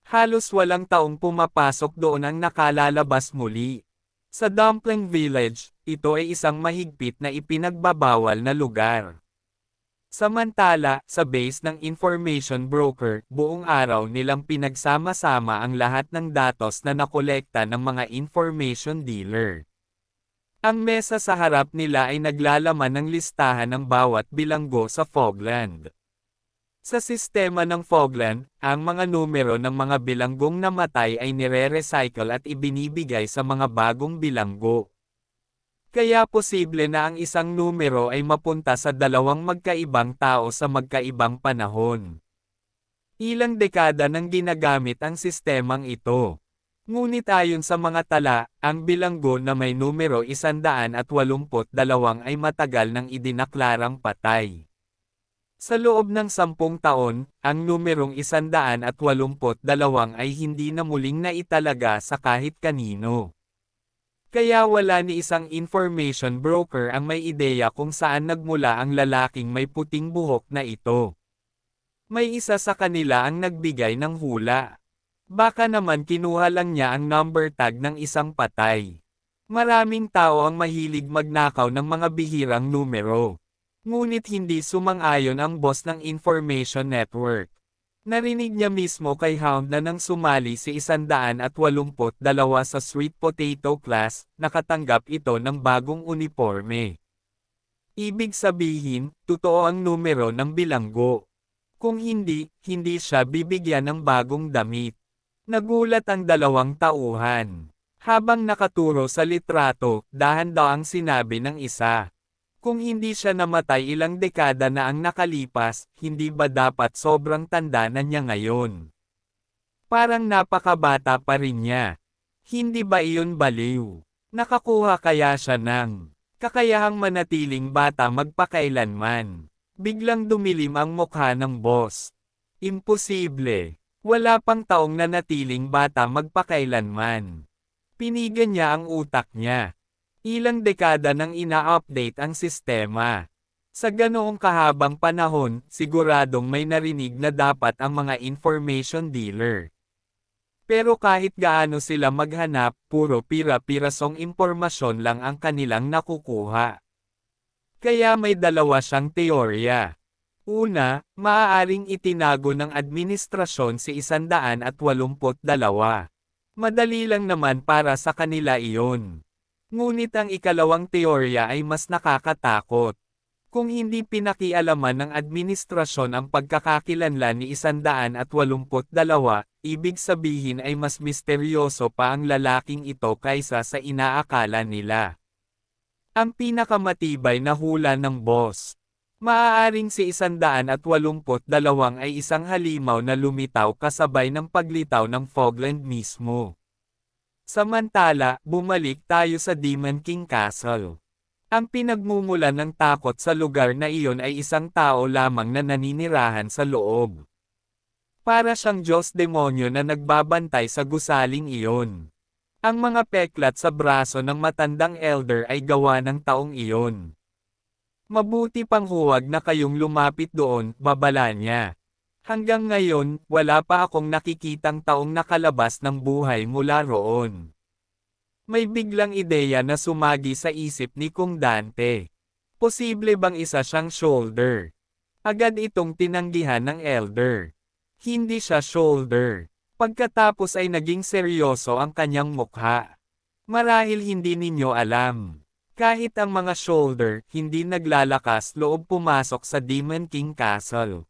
Halos walang taong pumapasok doon ang nakalalabas muli. Sa Dumpling Village, ito ay isang mahigpit na ipinagbabawal na lugar. Samantala, sa base ng information broker, buong araw nilang pinagsama-sama ang lahat ng datos na nakolekta ng mga information dealer. Ang mesa sa harap nila ay naglalaman ng listahan ng bawat bilanggo sa Fogland. Sa sistema ng Fogland, ang mga numero ng mga bilanggong namatay ay nire-recycle at ibinibigay sa mga bagong bilanggo. Kaya posible na ang isang numero ay mapunta sa dalawang magkaibang tao sa magkaibang panahon. Ilang dekada nang ginagamit ang sistemang ito. Ngunit ayon sa mga tala, ang bilanggo na may numero 182 ay matagal nang idinaklarang patay. Sa loob ng 10 taon, ang numerong 182 ay hindi na muling naitalaga sa kahit kanino. Kaya wala ni isang information broker ang may ideya kung saan nagmula ang lalaking may puting buhok na ito. May isa sa kanila ang nagbigay ng hula. Baka naman kinuha lang niya ang number tag ng isang patay. Maraming tao ang mahilig magnakaw ng mga bihirang numero. Ngunit hindi sumang-ayon ang boss ng information network. Narinig niya mismo kay Hound na nang sumali si 182 sa sweet potato class, nakatanggap ito ng bagong uniforme. Ibig sabihin, totoo ang numero ng bilanggo. Kung hindi, hindi siya bibigyan ng bagong damit. Nagulat ang dalawang tauhan. Habang nakaturo sa litrato, dahan-dahang sinabi ng isa. Kung hindi siya namatay ilang dekada na ang nakalipas, hindi ba dapat sobrang tanda na niya ngayon? Parang napakabata pa rin niya. Hindi ba iyon baliw? Nakakuha kaya siya ng kakayahang manatiling bata magpakailanman? Biglang dumilim ang mukha ng boss. Imposible. Wala pang taong nanatiling bata magpakailanman. Pinigan niya ang utak niya. Ilang dekada nang ina-update ang sistema. Sa ganoong kahabang panahon, siguradong may narinig na dapat ang mga information dealer. Pero kahit gaano sila maghanap, puro pira-pirasong impormasyon lang ang kanilang nakukuha. Kaya may dalawa siyang teorya. Una, maaaring itinago ng administrasyon si 182. Madali lang naman para sa kanila iyon. Ngunit ang ikalawang teorya ay mas nakakatakot. Kung hindi pinakialaman ng administrasyon ang pagkakakilanlan ni 182, ibig sabihin ay mas misteryoso pa ang lalaking ito kaysa sa inaakala nila. Ang pinakamatibay na hula ng boss. Maaaring si 182 ay isang halimaw na lumitaw kasabay ng paglitaw ng Fogland mismo. Samantala, bumalik tayo sa Demon King Castle. Ang pinagmumulan ng takot sa lugar na iyon ay isang tao lamang na naninirahan sa loob. Para siyang Diyos-demonyo na nagbabantay sa gusaling iyon. Ang mga peklat sa braso ng matandang elder ay gawa ng taong iyon. Mabuti pang huwag na kayong lumapit doon, babala niya. Hanggang ngayon, wala pa akong nakikitang taong nakalabas ng buhay mula roon. May biglang ideya na sumagi sa isip ni Kong Dante. Posible bang isa siyang shoulder? Agad itong tinanggihan ng elder. Hindi siya shoulder. Pagkatapos ay naging seryoso ang kanyang mukha. Marahil hindi ninyo alam. Kahit ang mga shoulder, hindi naglalakas loob pumasok sa Demon King Castle.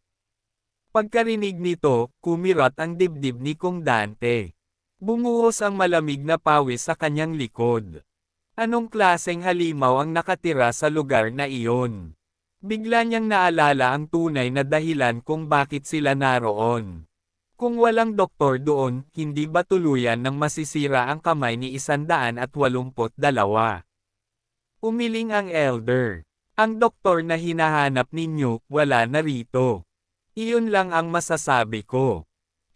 Pagkarinig nito, kumirat ang dibdib ni Kong Dante. Bumuhos ang malamig na pawis sa kanyang likod. Anong klaseng halimaw ang nakatira sa lugar na iyon? Bigla niyang naalala ang tunay na dahilan kung bakit sila naroon. Kung walang doktor doon, hindi ba tuluyan nang masisira ang kamay ni 182? Umiling ang elder. Ang doktor na hinahanap ninyo, wala na rito. Iyon lang ang masasabi ko.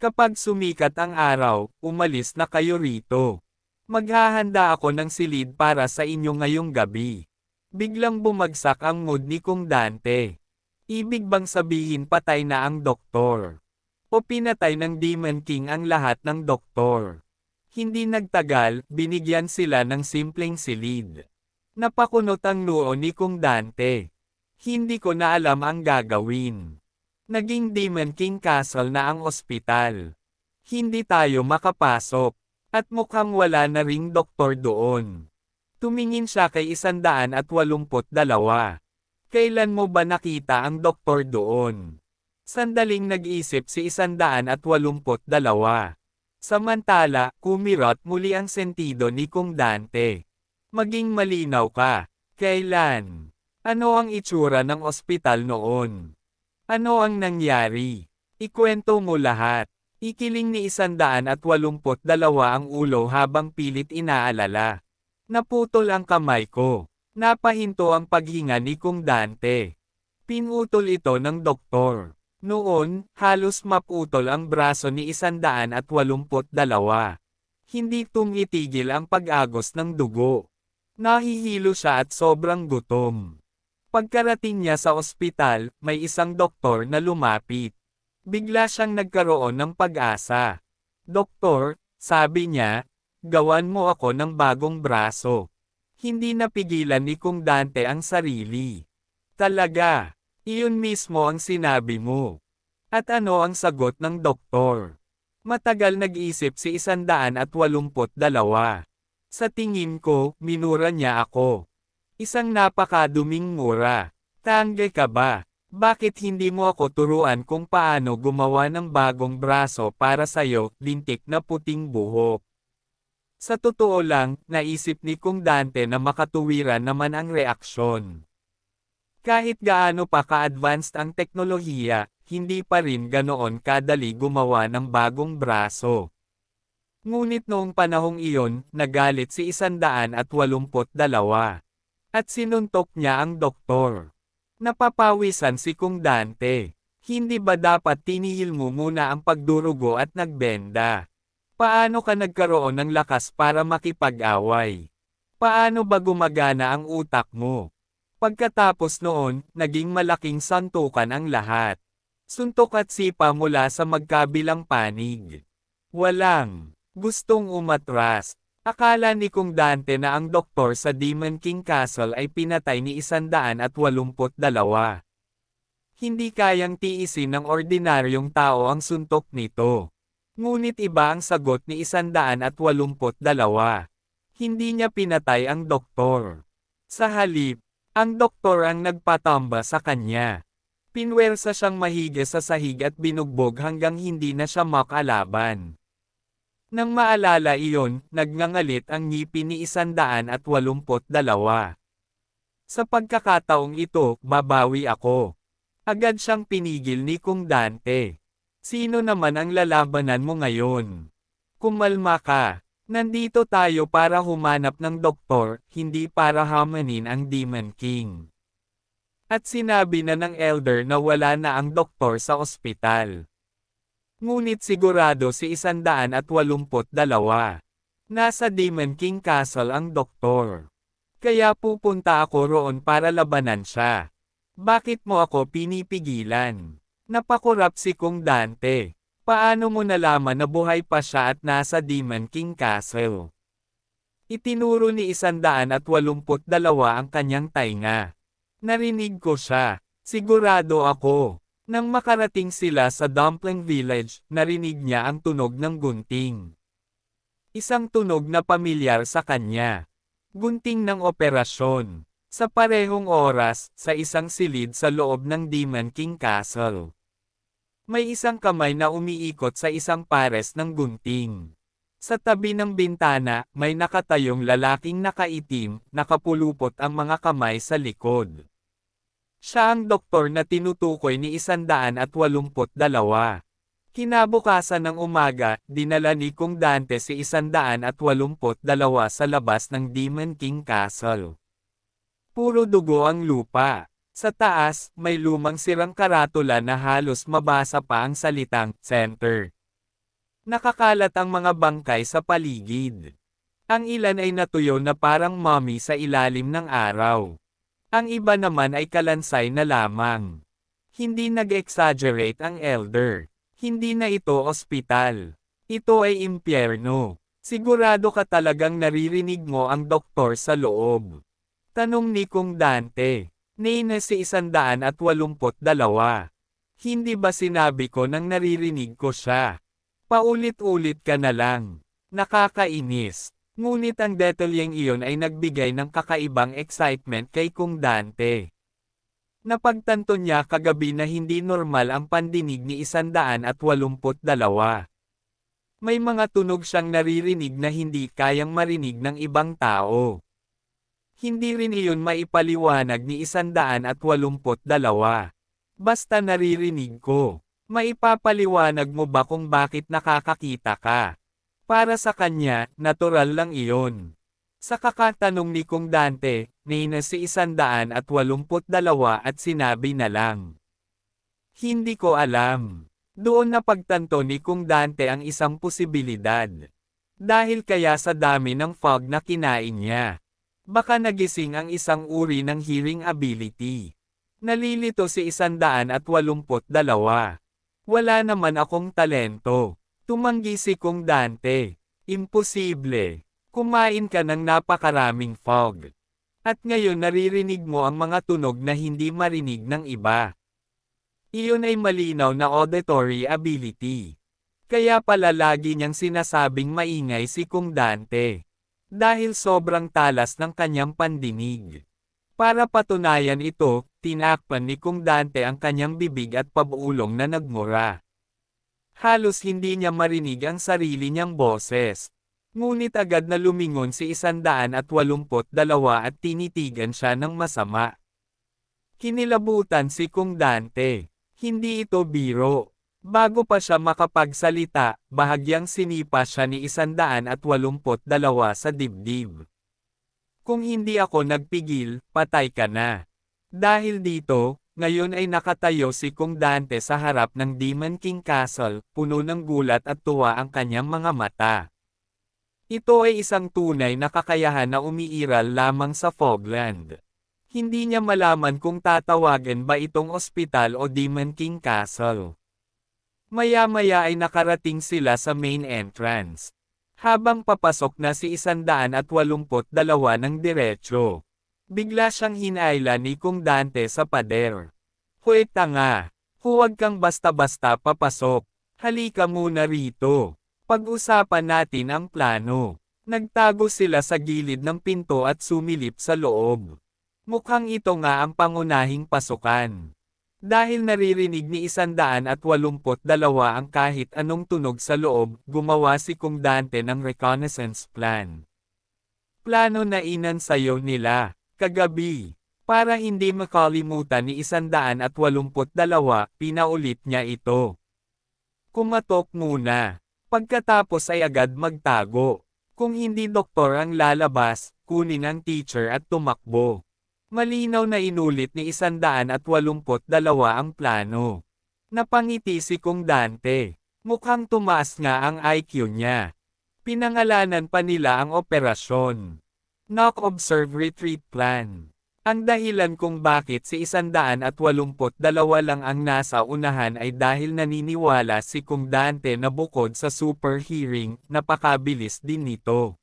Kapag sumikat ang araw, umalis na kayo rito. Maghahanda ako ng silid para sa inyo ngayong gabi. Biglang bumagsak ang mood ni Kong Dante. Ibig bang sabihin patay na ang doktor? O pinatay ng Demon King ang lahat ng doktor? Hindi nagtagal, binigyan sila ng simpleng silid. Napakunot ang noo ni Kong Dante. Hindi ko na alam ang gagawin. Naging Demon King Castle na ang ospital. Hindi tayo makapasok. At mukhang wala na ring doktor doon. Tumingin siya kay 182. Kailan mo ba nakita ang doktor doon? Sandaling nag-isip si 182. Samantala, kumirot muli ang sentido ni Kong Dante. Maging malinaw ka. Kailan? Ano ang itsura ng ospital noon? Ano ang nangyari? Ikwento mo lahat. Ikiling ni 182 ang ulo habang pilit inaalala. Naputol ang kamay ko. Napahinto ang paghinga ni Kong Dante. Pinutol ito ng doktor. Noon, halos maputol ang braso ni 182. Hindi tumitigil ang pag-agos ng dugo. Nahihilo siya at sobrang gutom. Pagkarating niya sa ospital, may isang doktor na lumapit. Bigla siyang nagkaroon ng pag-asa. Doktor, sabi niya, gawan mo ako ng bagong braso. Hindi napigilan ni Kong Dante ang sarili. Talaga, iyon mismo ang sinabi mo. At ano ang sagot ng doktor? Matagal nag-isip si 182. Sa tingin ko, minura niya ako. Isang napakaduming mura. Tangge ka ba? Bakit hindi mo ako turuan kung paano gumawa ng bagong braso para sa'yo, lintik na puting buhok? Sa totoo lang, naisip ni Kong Dante na makatuwiran naman ang reaksyon. Kahit gaano pa ka-advanced ang teknolohiya, hindi pa rin ganoon kadali gumawa ng bagong braso. Ngunit noong panahong iyon, nagalit si 182. At sinuntok niya ang doktor. Napapawisan si Kong Dante. Hindi ba dapat tinihil mo muna ang pagdurugo at nagbenda? Paano ka nagkaroon ng lakas para makipag-away? Paano ba gumagana ang utak mo? Pagkatapos noon, naging malaking santukan ang lahat. Suntok at sipa mula sa magkabilang panig. Walang gustong umatras. Akala ni Kong Dante na ang doktor sa Demon King Castle ay pinatay ni 182. Hindi kayang tiisin ng ordinaryong tao ang suntok nito. Ngunit iba ang sagot ni 182. Hindi niya pinatay ang doktor. Sa halip, ang doktor ang nagpatamba sa kanya. Pinwersa siyang mahigis sa sahig at binugbog hanggang hindi na siya makalaban. Nang maalala iyon, nagngangalit ang ngipin ni 182. Sa pagkakataong ito, babawi ako. Agad siyang pinigil ni Kong Dante. Sino naman ang lalabanan mo ngayon? Kumalma ka. Nandito tayo para humanap ng doktor, hindi para hamanin ang Demon King. At sinabi na ng elder na wala na ang doktor sa ospital. Ngunit sigurado si 182. Nasa Demon King Castle ang doktor. Kaya pupunta ako roon para labanan siya. Bakit mo ako pinipigilan? Napakurap si Kong Dante. Paano mo nalaman na buhay pa siya at nasa Demon King Castle? Itinuro ni 182 ang kanyang tainga. Narinig ko siya. Sigurado ako. Nang makarating sila sa Dumpling Village, narinig niya ang tunog ng gunting. Isang tunog na pamilyar sa kanya. Gunting ng operasyon. Sa parehong oras, sa isang silid sa loob ng Demon King Castle. May isang kamay na umiikot sa isang pares ng gunting. Sa tabi ng bintana, may nakatayong lalaking nakaitim, nakapulupot ang mga kamay sa likod. Siya ang doktor na tinutukoy ni 182. Kinabukasan ng umaga, dinala ni Kong Dante si 182 sa labas ng Demon King Castle. Puro dugo ang lupa. Sa taas, may lumang sirang karatula na halos mabasa pa ang salitang "Center". Nakakalat ang mga bangkay sa paligid. Ang ilan ay natuyo na parang mummy sa ilalim ng araw. Ang iba naman ay kalansay na lamang. Hindi nag-exaggerate ang elder. Hindi na ito ospital. Ito ay impyerno. Sigurado ka talagang naririnig mo ang doktor sa loob. Tanong ni Kung Dante. Nina si 182. Hindi ba sinabi ko nang naririnig ko siya? Paulit-ulit ka na lang. Nakakainis. Ngunit ang detalyeng iyon ay nagbigay ng kakaibang excitement kay Kung Dante. Napagtanto niya kagabi na hindi normal ang pandinig ni 182. May mga tunog siyang naririnig na hindi kayang marinig ng ibang tao. Hindi rin iyon maipaliwanag ni 182. Basta naririnig ko. Maipapaliwanag mo ba kung bakit nakakakita ka? Para sa kanya, natural lang iyon. Sa kakatanong ni Kung Dante, Nina si 182 at sinabi na lang. Hindi ko alam. Doon napagtanto ni Kung Dante ang isang posibilidad. Dahil kaya sa dami ng fog na kinain niya. Baka nagising ang isang uri ng hearing ability. Nalilito si 182. Wala naman akong talento. Tumanggi si Kung Dante. Imposible. Kumain ka ng napakaraming fog. At ngayon naririnig mo ang mga tunog na hindi marinig ng iba. Iyon ay malinaw na auditory ability. Kaya pala lagi niyang sinasabing maingay si Kung Dante. Dahil sobrang talas ng kanyang pandinig. Para patunayan ito, tinakpan ni Kung Dante ang kanyang bibig at pabuulong na nagmura. Halos hindi niya marinig ang sarili niyang boses. Ngunit agad na lumingon si 182 at tinitigan siya ng masama. Kinilabutan si Kung Dante. Hindi ito biro. Bago pa siya makapagsalita, bahagyang sinipa siya ni 182 sa dibdib. Kung hindi ako nagpigil, patay ka na. Dahil dito, ngayon ay nakatayo si Kung Dante sa harap ng Demon King Castle, puno ng gulat at tuwa ang kanyang mga mata. Ito ay isang tunay na kakayahan na umiiral lamang sa Fogland. Hindi niya malaman kung tatawagan ba itong ospital o Demon King Castle. Maya-maya ay nakarating sila sa main entrance. Habang papasok na si 182 ng diretsyo. Bigla siyang hinayla ni Kung Dante sa pader. Hoy tanga! Huwag kang basta-basta papasok. Halika muna rito. Pag-usapan natin ang plano. Nagtago sila sa gilid ng pinto at sumilip sa loob. Mukhang ito nga ang pangunahing pasukan. Dahil naririnig ni 182 ang kahit anong tunog sa loob, gumawa si Kung Dante ng reconnaissance plan. Plano na inansayo nila, kagabi. Para hindi makalimutan ni 182, pinaulit niya ito. Kumatok muna. Pagkatapos ay agad magtago. Kung hindi doktor ang lalabas, kunin ang teacher at tumakbo. Malinaw na inulit ni 182 ang plano. Napangiti si Kung Dante. Mukhang tumaas nga ang IQ niya. Pinangalanan pa nila ang operasyon. Knock Observe Retreat Plan. Ang dahilan kung bakit si 182 lang ang nasa unahan ay dahil naniniwala si Kung Dante na bukod sa super hearing, napakabilis din nito.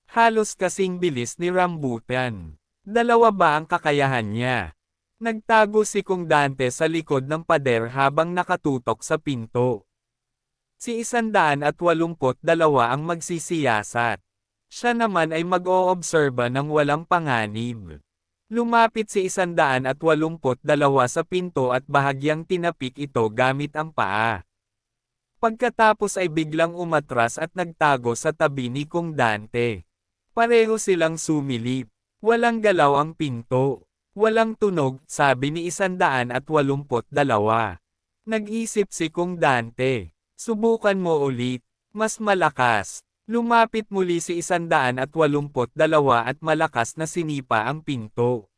Halos kasing bilis ni Rambutan. Dalawa ba ang kakayahan niya? Nagtago si Kung Dante sa likod ng pader habang nakatutok sa pinto. Si 182 ang magsisiyasat. Siya naman ay mag-oobserba ng walang panganib. Lumapit si 182 sa pinto at bahagyang tinapik ito gamit ang paa. Pagkatapos ay biglang umatras at nagtago sa tabi ni Kung Dante. Pareho silang sumilip. Walang galaw ang pinto. Walang tunog, sabi ni 182. Nag-isip si Kung Dante. Subukan mo ulit. Mas malakas. Lumapit muli si 182 at malakas na sinipa ang pinto.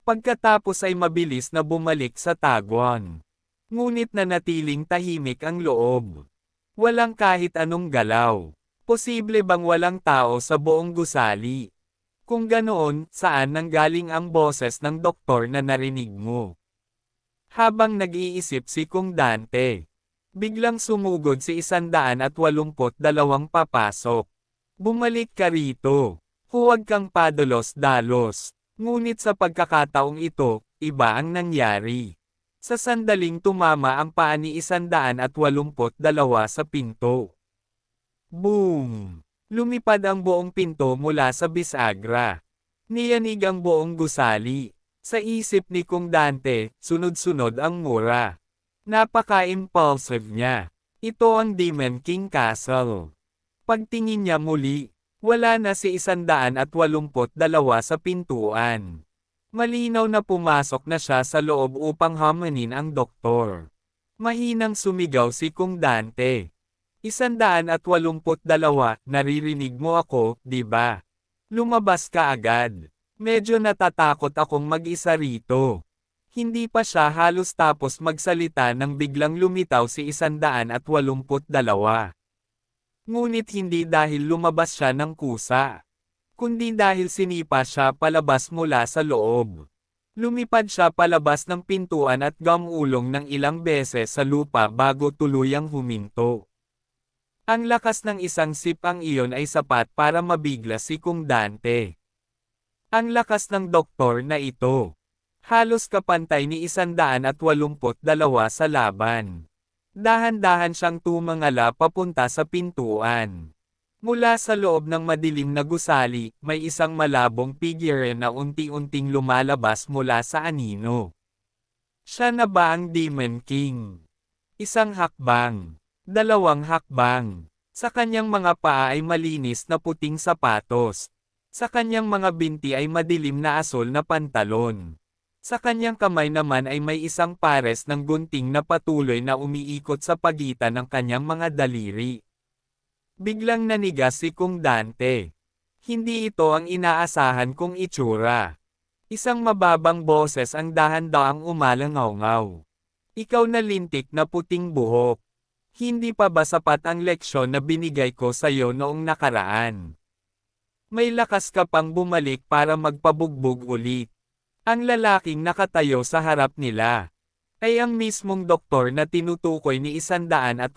Pagkatapos ay mabilis na bumalik sa tagwan. Ngunit nanatiling tahimik ang loob. Walang kahit anong galaw. Posible bang walang tao sa buong gusali? Kung ganoon, saan nanggaling ang boses ng doktor na narinig mo? Habang nag-iisip si Kung Dante, biglang sumugod si 182 papasok. Bumalik ka rito. Huwag kang padalos-dalos. Ngunit sa pagkakataong ito, iba ang nangyari. Sa sandaling tumama ang paa ni 182 sa pinto. Boom! Lumipad ang buong pinto mula sa bisagra. Niyanig ang buong gusali. Sa isip ni Kung Dante, sunod-sunod ang mura. Napaka-impulsive niya. Ito ang Demon King Castle. Pagtingin niya muli, wala na si 182 sa pintuan. Malinaw na pumasok na siya sa loob upang hamanin ang doktor. Mahinang sumigaw si Kung Dante. 182, naririnig mo ako, di ba? Lumabas ka agad. Medyo natatakot akong mag-isa rito. Hindi pa siya halos tapos magsalita nang biglang lumitaw si 182. Ngunit hindi dahil lumabas siya ng kusa, kundi dahil sinipa siya palabas mula sa loob. Lumipad siya palabas ng pintuan at gumulong ng ilang beses sa lupa bago tuluyang huminto. Ang lakas ng isang sipang iyon ay sapat para mabigla si Kung Dante. Ang lakas ng doktor na ito. Halos kapantay ni 182 sa laban. Dahan-dahan siyang tumangala papunta sa pintuan. Mula sa loob ng madilim na gusali, may isang malabong figure na unti-unting lumalabas mula sa anino. Siya na ba ang Demon King? Isang hakbang. Dalawang hakbang. Sa kanyang mga paa ay malinis na puting sapatos. Sa kanyang mga binti ay madilim na asol na pantalon. Sa kanyang kamay naman ay may isang pares ng gunting na patuloy na umiikot sa pagitan ng kanyang mga daliri. Biglang nanigas si Kung Dante. Hindi ito ang inaasahan kong itsura. Isang mababang boses ang dahan-daang umalangaw-ngaw. Ikaw na lintik na puting buhok. Hindi pa ba sapat ang leksyon na binigay ko sa iyo noong nakaraan? May lakas ka pang bumalik para magpabugbog ulit. Ang lalaking nakatayo sa harap nila ay ang mismong doktor na tinutukoy ni 182.